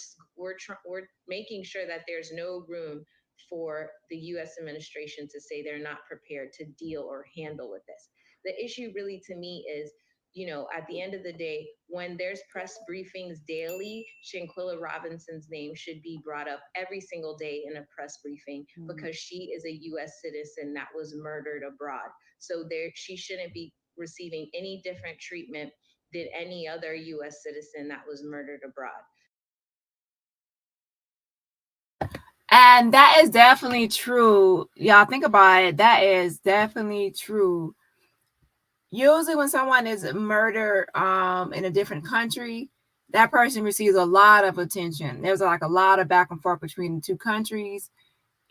making sure that there's no room for the U.S. administration to say they're not prepared to deal or handle with this. The issue really to me is, you know, at the end of the day, when there's press briefings daily, Shanquella Robinson's name should be brought up every single day in a press briefing, because she is a U.S. citizen that was murdered abroad. So she shouldn't be receiving any different treatment than any other U.S. citizen that was murdered abroad. And that is definitely true. Y'all think about it. That is definitely true. Usually when someone is murdered in a different country, that person receives a lot of attention. There's like a lot of back and forth between the two countries.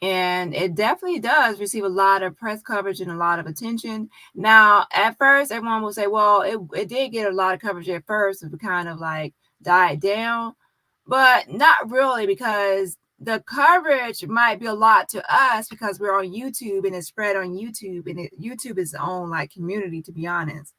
And it definitely does receive a lot of press coverage and a lot of attention. Now, at first, everyone will say, well, it did get a lot of coverage at first. It kind of like died down, but not really, because the coverage might be a lot to us because we're on YouTube and it's spread on YouTube, and YouTube is its own like community, to be honest.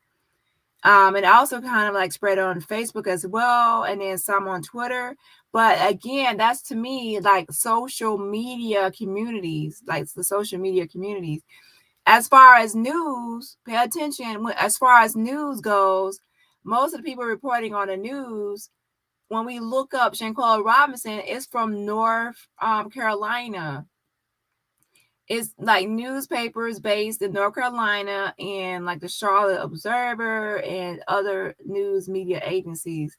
And also kind of like spread on Facebook as well, and then some on Twitter. But again, that's to me like social media communities, like the social media communities. As far as news, pay attention. As far as news goes, most of the people reporting on the news, when we look up Shanquella Robinson, it's from North Carolina. It's like newspapers based in North Carolina and like the Charlotte Observer and other news media agencies.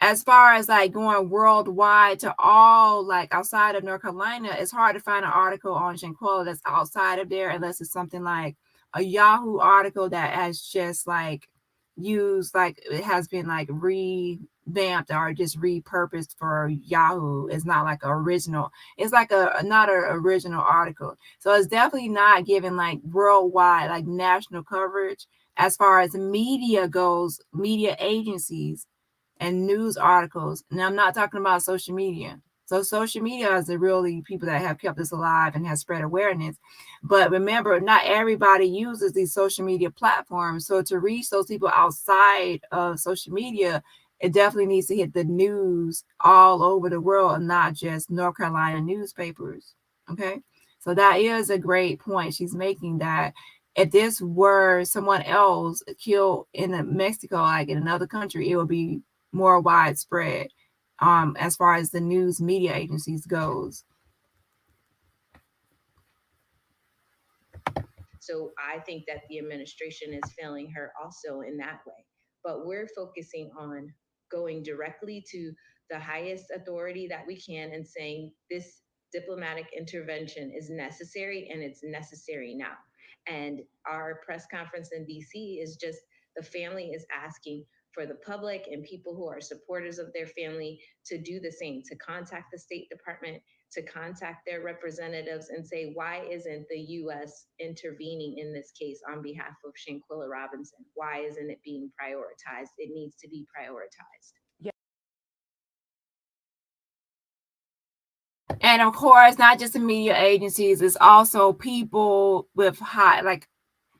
As far as like going worldwide to all like outside of North Carolina, it's hard to find an article on Shanquella that's outside of there unless it's something like a Yahoo article that has just like used, like it has been like revamped or just repurposed for Yahoo. It's not like original. It's like a not an original article. So it's definitely not giving like worldwide, like national coverage as far as media goes, media agencies and news articles. And I'm not talking about social media. So social media is the really people that have kept us alive and have spread awareness. But remember, not everybody uses these social media platforms. So to reach those people outside of social media, it definitely needs to hit the news all over the world and not just North Carolina newspapers. Okay. So that is a great point she's making, that if this were someone else killed in Mexico, like in another country, it would be more widespread as far as the news media agencies goes. So I think that the administration is failing her also in that way. But we're focusing on going directly to the highest authority that we can and saying this diplomatic intervention is necessary, and it's necessary now. And our press conference in DC is just, the family is asking for the public and people who are supporters of their family to do the same, to contact the State Department, to contact their representatives and say, why isn't the U.S. intervening in this case on behalf of Shanquella Robinson? Why isn't it being prioritized? It needs to be prioritized. And of course, not just the media agencies, it's also people with high, like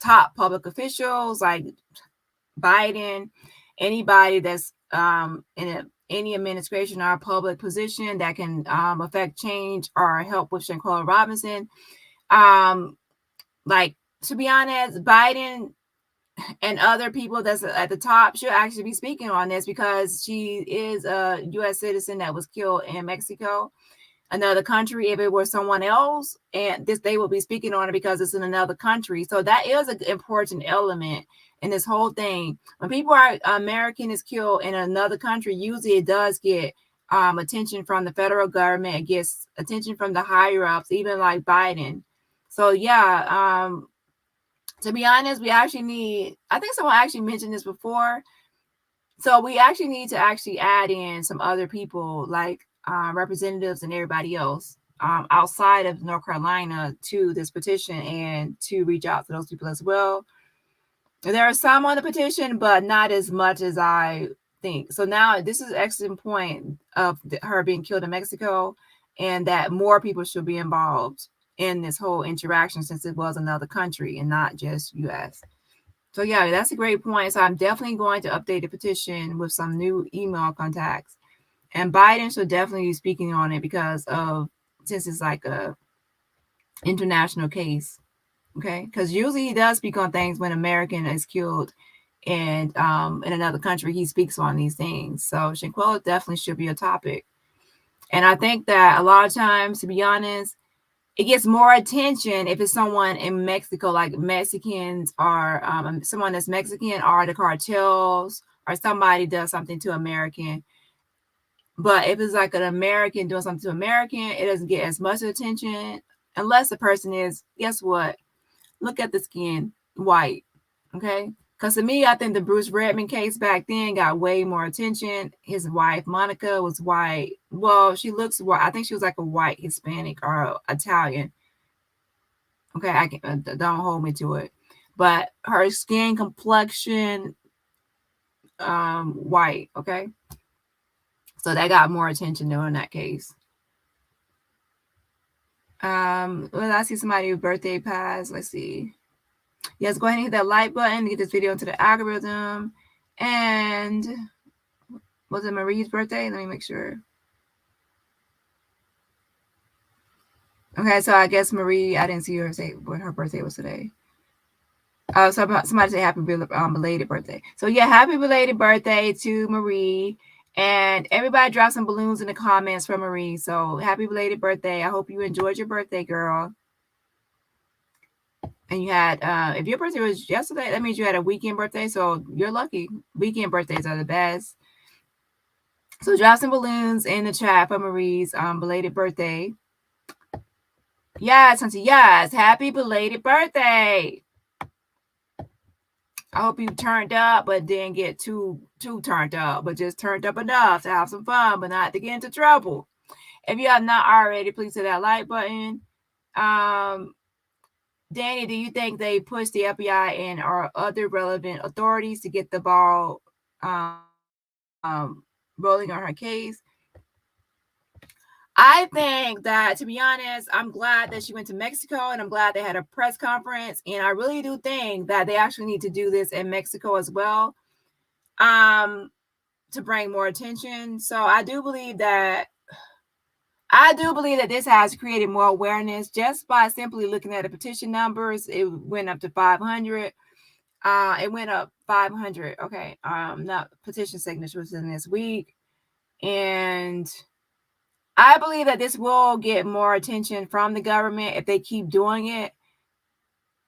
top public officials like Biden, anybody that's in any administration or public position that can affect change or help with Shanquella Robinson. Like, to be honest, Biden and other people that's at the top should actually be speaking on this, because she is a U.S. citizen that was killed in Mexico, another country. If it were someone else, and this, they will be speaking on it because it's in another country. So that is an important element in this whole thing. When people are American is killed in another country, usually it does get attention from the federal government. It gets attention from the higher ups, even like Biden. So yeah, to be honest, we actually need, I think someone actually mentioned this before. So we actually need to actually add in some other people like representatives and everybody else outside of North Carolina to this petition, and to reach out to those people as well. There are some on the petition, but not as much as I think. So now this is an excellent point of her being killed in Mexico, and that more people should be involved in this whole interaction, since it was another country and not just U.S. So yeah, that's a great point. So I'm definitely going to update the petition with some new email contacts. And Biden should definitely be speaking on it because of, since it's like a international case. Okay, because usually he does speak on things when American is killed and in another country, he speaks on these things. So Shanquella definitely should be a topic. And I think that a lot of times, to be honest, it gets more attention if it's someone in Mexico, like Mexicans, or someone that's Mexican, or the cartels, or somebody does something to American. But if it's like an American doing something to American, it doesn't get as much attention unless the person is, guess what? Look at the skin, white. Okay. Because to me, I think the Bruce Redmond case back then got way more attention. His wife, Monica, was white. Well, she looks white. I think she was like a white Hispanic or Italian. Okay, I can don't hold me to it. But her skin complexion, white. Okay, so that got more attention though in that case. Well, I see somebody with birthday pass. Let's see. Yes, go ahead and hit that like button to get this video into the algorithm. And was it Marie's birthday? Let me make sure. Okay, so I guess Marie, I didn't see her say what her birthday was today. So somebody say happy belated birthday. So yeah, happy belated birthday to Marie. And everybody drop some balloons in the comments for Marie. So happy belated birthday. I hope you enjoyed your birthday, girl. And you had, if your birthday was yesterday, that means you had a weekend birthday. So you're lucky. Weekend birthdays are the best. So drop some balloons in the chat for Marie's belated birthday. Yes, Hunter, yes. Happy belated birthday. I hope you turned up, but didn't get too turned up, but just turned up enough to have some fun, but not to get into trouble. If you have not already, please hit that like button. Dani, do you think they pushed the FBI and or other relevant authorities to get the ball rolling on her case? I think that, to be honest, I'm glad that she went to Mexico, and I'm glad they had a press conference. And I really do think that they actually need to do this in Mexico as well, to bring more attention. So I do believe that this has created more awareness just by simply looking at the petition numbers. It went up to 500. It went up 500. Okay. Not petition signatures in this week. And I believe that this will get more attention from the government if they keep doing it.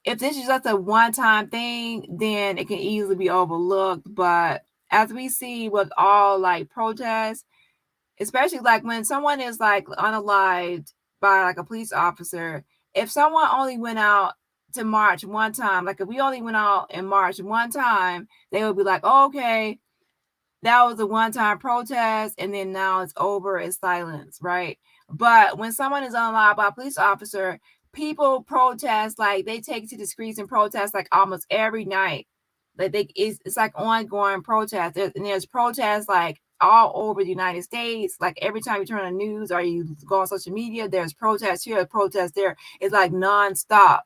If this is just a one-time thing, then it can easily be overlooked. But as we see with all like protests, especially like when someone is like unalived by like a police officer, if someone only went out to march one time, like if we only went out and marched one time, they would be like, oh, okay, that was a one-time protest, and then now it's over, it's silence, right? But when someone is unalived by a police officer, people protest, like they take to the streets and protest like almost every night. Like it's like ongoing protest. There's protests like all over the United States. Like every time you turn on the news or you go on social media, there's protests here, protests there. It's like nonstop.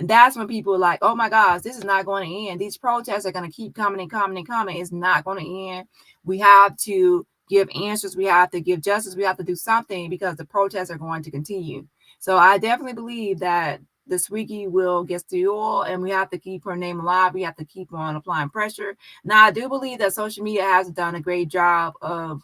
And that's when people are like, oh my gosh, this is not going to end. These protests are going to keep coming and coming and coming. It's not going to end. We have to give answers. We have to give justice. We have to do something because the protests are going to continue. So I definitely believe that the Squeaky will get fuel, and we have to keep her name alive. We have to keep on applying pressure. Now, I do believe that social media has done a great job of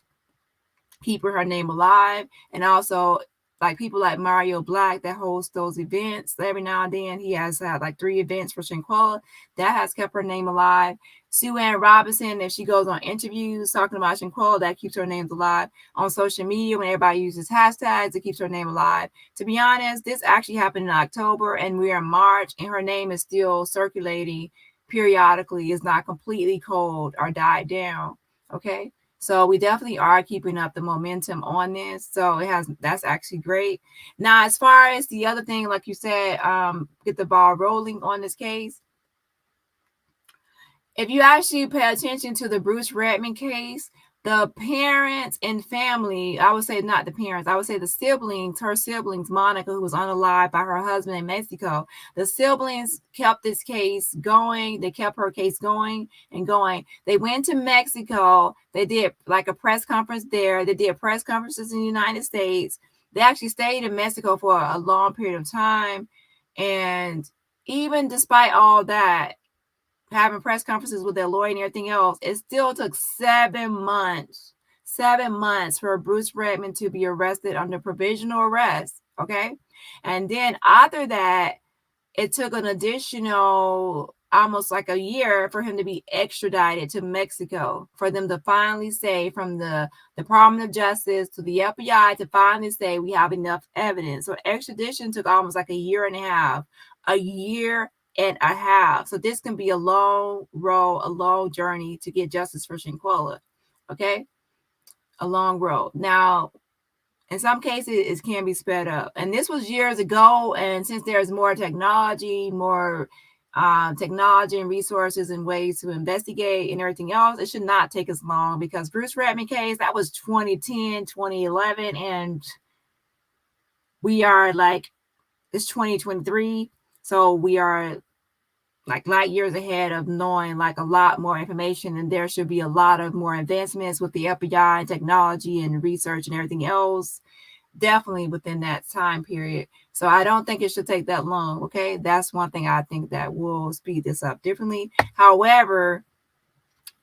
keeping her name alive, and also like people like Mario Black that hosts those events every now and then. He has had like 3 events for Shanquella. That has kept her name alive. Sue Ann Robinson, if she goes on interviews talking about Shanquella, that keeps her name alive. On social media, when everybody uses hashtags, it keeps her name alive. To be honest, this actually happened in October, and we're in March, and her name is still circulating periodically. It's not completely cold or died down. Okay. So we definitely are keeping up the momentum on this. So that's actually great. Now, as far as the other thing, like you said, get the ball rolling on this case. If you actually pay attention to the Bruce Redmond case, the parents and family, I would say not the parents, I would say the siblings, her siblings, Monica, who was unalived by her husband in Mexico, the siblings kept this case going. They kept her case going and going. They went to Mexico. They did like a press conference there. They did press conferences in the United States. They actually stayed in Mexico for a long period of time. And even despite all that, having press conferences with their lawyer and everything else, it still took 7 months for Bruce Redmond to be arrested under provisional arrest. Okay. And then after that, it took an additional almost like a year for him to be extradited to Mexico, for them to finally say, from the Department of Justice to the FBI, to finally say we have enough evidence. So extradition took almost like a year and a half and a half. So this can be a long road, a long journey to get justice for Shanquella. Okay, a long road. Now, in some cases, it can be sped up. And this was years ago. And since there's more technology, technology and resources and ways to investigate and everything else, it should not take as long, because Bruce Redmond case, that was 2010, 2011. And we are like, it's 2023. So we are like light years ahead of knowing like a lot more information, and there should be a lot of more advancements with the FBI and technology and research and everything else, definitely within that time period. So I don't think it should take that long. Okay, that's one thing I think that will speed this up differently. However,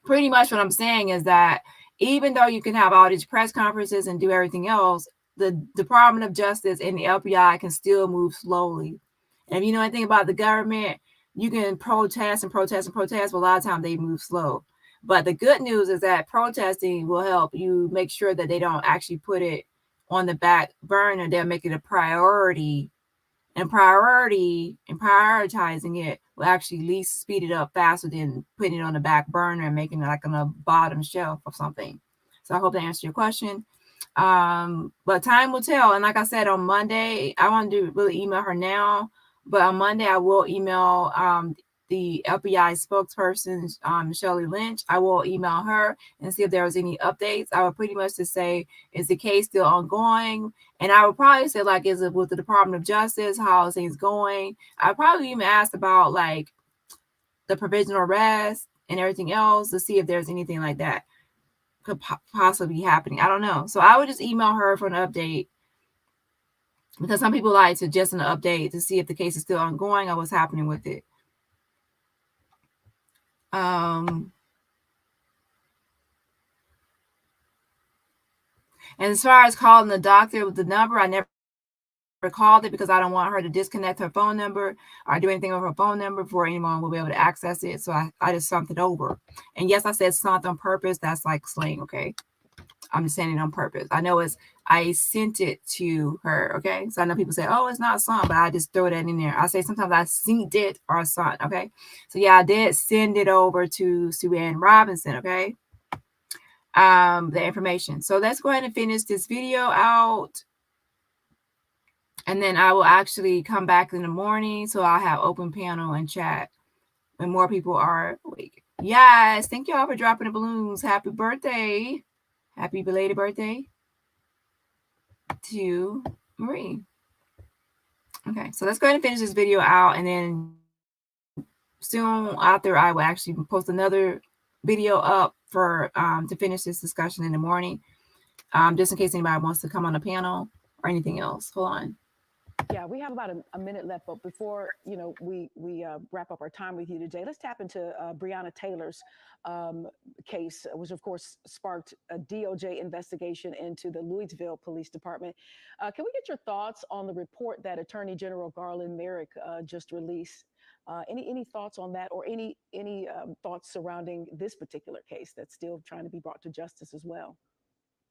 pretty much what I'm saying is that even though you can have all these press conferences and do everything else, the Department of Justice and the FBI can still move slowly. And if you know anything about the government, you can protest and protest and protest, but a lot of times they move slow. But the good news is that protesting will help you make sure that they don't actually put it on the back burner. They'll make it a priority, and prioritizing it will actually at least speed it up faster than putting it on the back burner and making it like on the bottom shelf of something. So I hope that answered your question. But time will tell. And like I said, on Monday, I want to really email her now, but on Monday I will email the FBI spokesperson, Shelley Lynch. I will email her and see if there was any updates. I would pretty much just say, is the case still ongoing? And I would probably say, like, is it with the Department of Justice? How are things going? I probably even asked about like the provisional arrest and everything else to see if there's anything like that could possibly be happening. I don't know. So I would just email her for an update, because some people like to just an update to see if the case is still ongoing or what's happening with it. And as far as calling the doctor with the number, I never called it because I don't want her to disconnect her phone number or do anything with her phone number before anyone will be able to access it. So I just thumped it over. And yes, I said something on purpose. That's like slang, okay? I'm just saying it on purpose. I know I sent it to her, okay? So I know people say, oh, it's not sent, but I just throw that in there. I say sometimes I sent it or sent, okay? So yeah, I did send it over to Sue Ann Robinson, okay? The information. So let's go ahead and finish this video out. And then I will actually come back in the morning. So I'll have open panel and chat when more people are awake. Yes, thank you all for dropping the balloons. Happy birthday. Happy belated birthday to Marie. Okay, so let's go ahead and finish this video out. And then soon after, I will actually post another video up for to finish this discussion in the morning. Just in case anybody wants to come on the panel or anything else. Hold on. Yeah, we have about a minute left, but before we wrap up our time with you today, let's tap into Breonna Taylor's case, which of course sparked a DOJ investigation into the Louisville Police Department. Can we get your thoughts on the report that Attorney General Garland Merrick just released? Any thoughts on that, or any thoughts surrounding this particular case that's still trying to be brought to justice as well?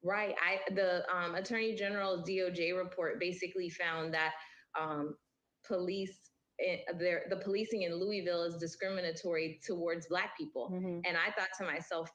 Right. The Attorney General's DOJ report basically found that the policing in Louisville is discriminatory towards Black people. Mm-hmm. And I thought to myself,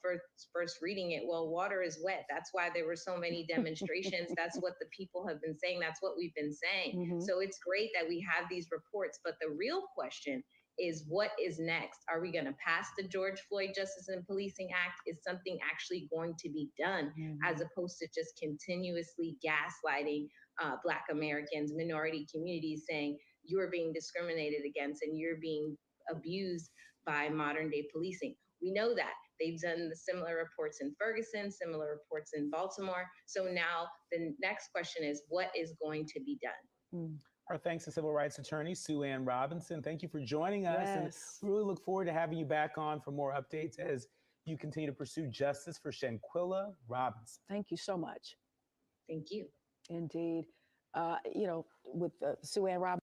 first reading it, well, water is wet. That's why there were so many demonstrations. That's what the people have been saying. That's what we've been saying. Mm-hmm. So it's great that we have these reports. But the real question is, what is next? Are we going to pass the George Floyd Justice and Policing Act? Is something actually going to be done, as opposed to just continuously gaslighting Black Americans, minority communities, saying you're being discriminated against and you're being abused by modern day policing? We know that. They've done the similar reports in Ferguson, similar reports in Baltimore. So now the next question is, what is going to be done? Our thanks to civil rights attorney Sue Ann Robinson. Thank you for joining us. Yes. And we really look forward to having you back on for more updates as you continue to pursue justice for Shanquella Robinson. Thank you so much. Thank you. Indeed. With Sue Ann Robinson.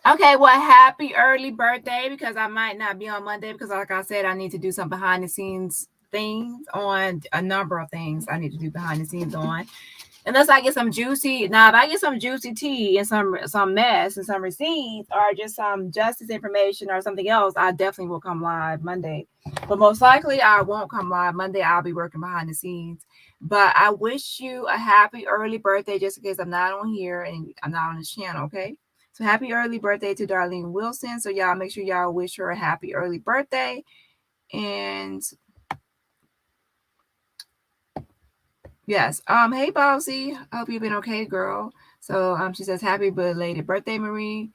Okay, well, happy early birthday, because I might not be on Monday because, like I said, I need to do some behind the scenes things on a number of things I need to do behind the scenes on. Unless I get some juicy, now if I get some juicy tea and some mess and some receipts or just some justice information or something else, I definitely will come live Monday. But most likely I won't come live Monday. I'll be working behind the scenes. But I wish you a happy early birthday, just in case I'm not on here and I'm not on this channel, okay? So happy early birthday to Darlene Wilson. So y'all make sure y'all wish her a happy early birthday. And yes. Hey Bossy. Hope you've been okay, girl. So she says happy belated birthday, Marie.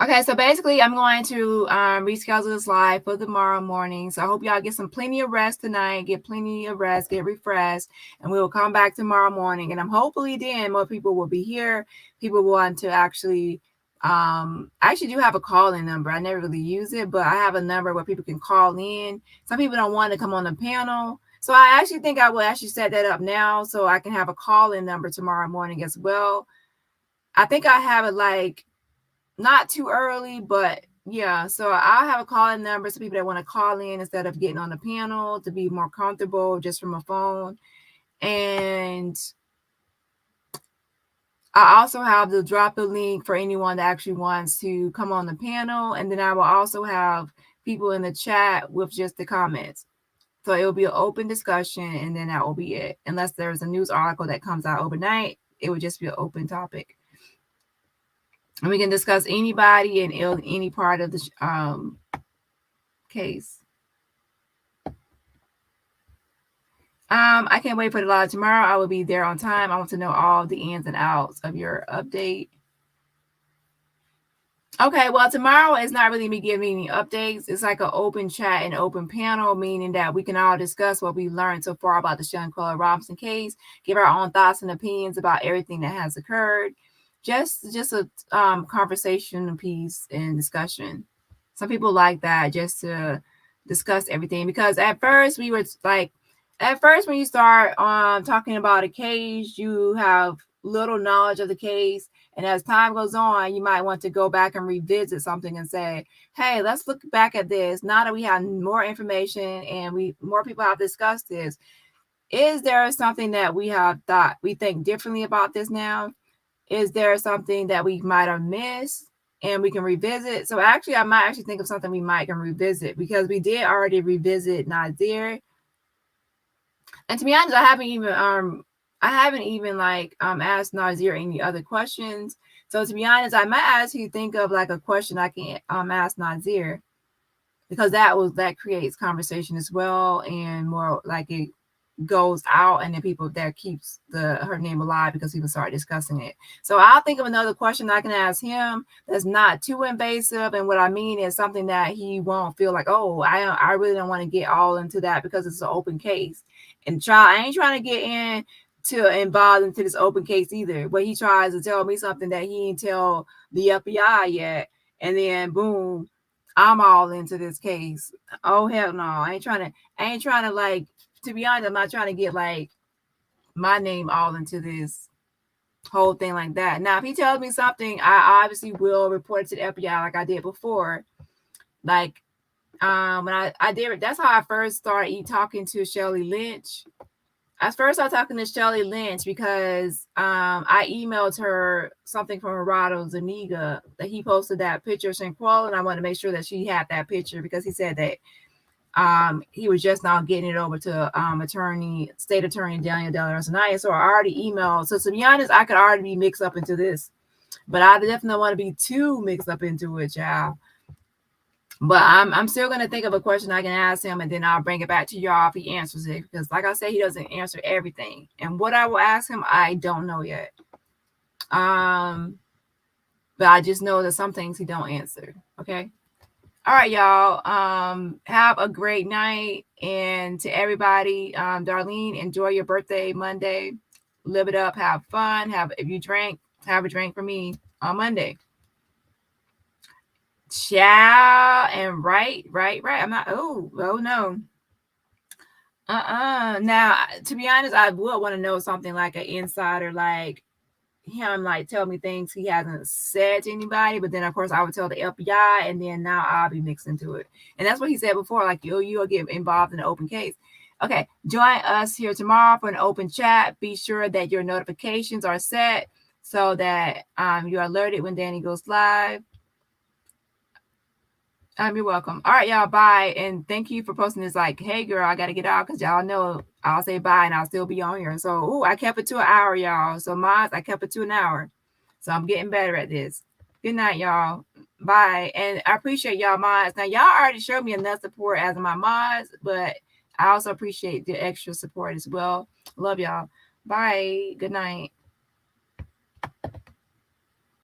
Okay, so basically I'm going to reschedule this live for tomorrow morning. So I hope y'all get some plenty of rest tonight, get plenty of rest, get refreshed, and we will come back tomorrow morning. And I'm hopefully then more people will be here. People want to actually I actually do have a call-in number. I never really use it, but I have a number where people can call in. Some people don't want to come on the panel. So I actually think I will actually set that up now so I can have a call-in number tomorrow morning as well. I think I have it like not too early, but yeah. So I'll have a call-in number so people that want to call in instead of getting on the panel to be more comfortable just from a phone. And I also have the drop the link for anyone that actually wants to come on the panel. And then I will also have people in the chat with just the comments. So it will be an open discussion, and then that will be it. Unless there's a news article that comes out overnight, it would just be an open topic. And we can discuss anybody and any part of the case. I can't wait for the live tomorrow. I will be there on time. I want to know all the ins and outs of your update. Okay, well, tomorrow is not really me giving any updates. It's like an open chat and open panel, meaning that we can all discuss what we learned so far about the Shanquella Robinson case, give our own thoughts and opinions about everything that has occurred. Just a conversation piece and discussion. Some people like that, just to discuss everything, because at first we were like, when you start talking about a case, you have little knowledge of the case. And as time goes on, you might want to go back and revisit something and say, hey, let's look back at this. Now that we have more information and more people have discussed this, is there something that we think differently about this now? Is there something that we might have missed and we can revisit? So actually, I might actually think of something we might can revisit, because we did already revisit Nazir. And to be honest, I haven't even asked Nazir any other questions. So to be honest, I might actually think of like a question I can ask Nazir, because that creates conversation as well, and more like it goes out, and then people that keeps her name alive because people start discussing it. So I'll think of another question I can ask him that's not too invasive, and what I mean is something that he won't feel like, oh, I really don't want to get all into that because it's an open case. And I ain't trying to get involved into this open case either, but he tries to tell me something that he ain't tell the FBI yet, and then boom, I'm all into this case. Oh hell no, I ain't trying to like, to be honest, I'm not trying to get like my name all into this whole thing like that. Now, if he tells me something, I obviously will report it to the FBI like I did before. Like when I did, that's how I first started talking to Shelly Lynch. I first started talking to Shelly Lynch because I emailed her something from Gerardo Zuniga, that he posted that picture of Shanquella, and I wanted to make sure that she had that picture, because he said that he was just now getting it over to state attorney Daniel De La Rosanaya. So I already emailed. So to be honest, I could already be mixed up into this, but I definitely don't want to be too mixed up into it, child. But I'm still going to think of a question I can ask him, and then I'll bring it back to y'all if he answers it. Because like I said, he doesn't answer everything. And what I will ask him, I don't know yet. But I just know that some things he don't answer. Okay. All right, y'all. Have a great night. And to everybody, Darlene, enjoy your birthday Monday. Live it up. Have fun. If you drank, have a drink for me on Monday. Ciao. And right. I'm not. Oh no. Now, to be honest, I would want to know something like an insider, like him, like tell me things he hasn't said to anybody. But then, of course, I would tell the FBI, and then now I'll be mixed into it. And that's what he said before, like you'll get involved in an open case. Okay, join us here tomorrow for an open chat. Be sure that your notifications are set so that you're alerted when Dani goes live. You're welcome. All right, y'all, bye. And thank you for posting this like, hey, girl, I got to get out because y'all know I'll say bye and I'll still be on here. So, I kept it to an hour, y'all. So, mods, I kept it to an hour. So, I'm getting better at this. Good night, y'all. Bye. And I appreciate y'all mods. Now, y'all already showed me enough support as my mods, but I also appreciate the extra support as well. Love y'all. Bye. Good night.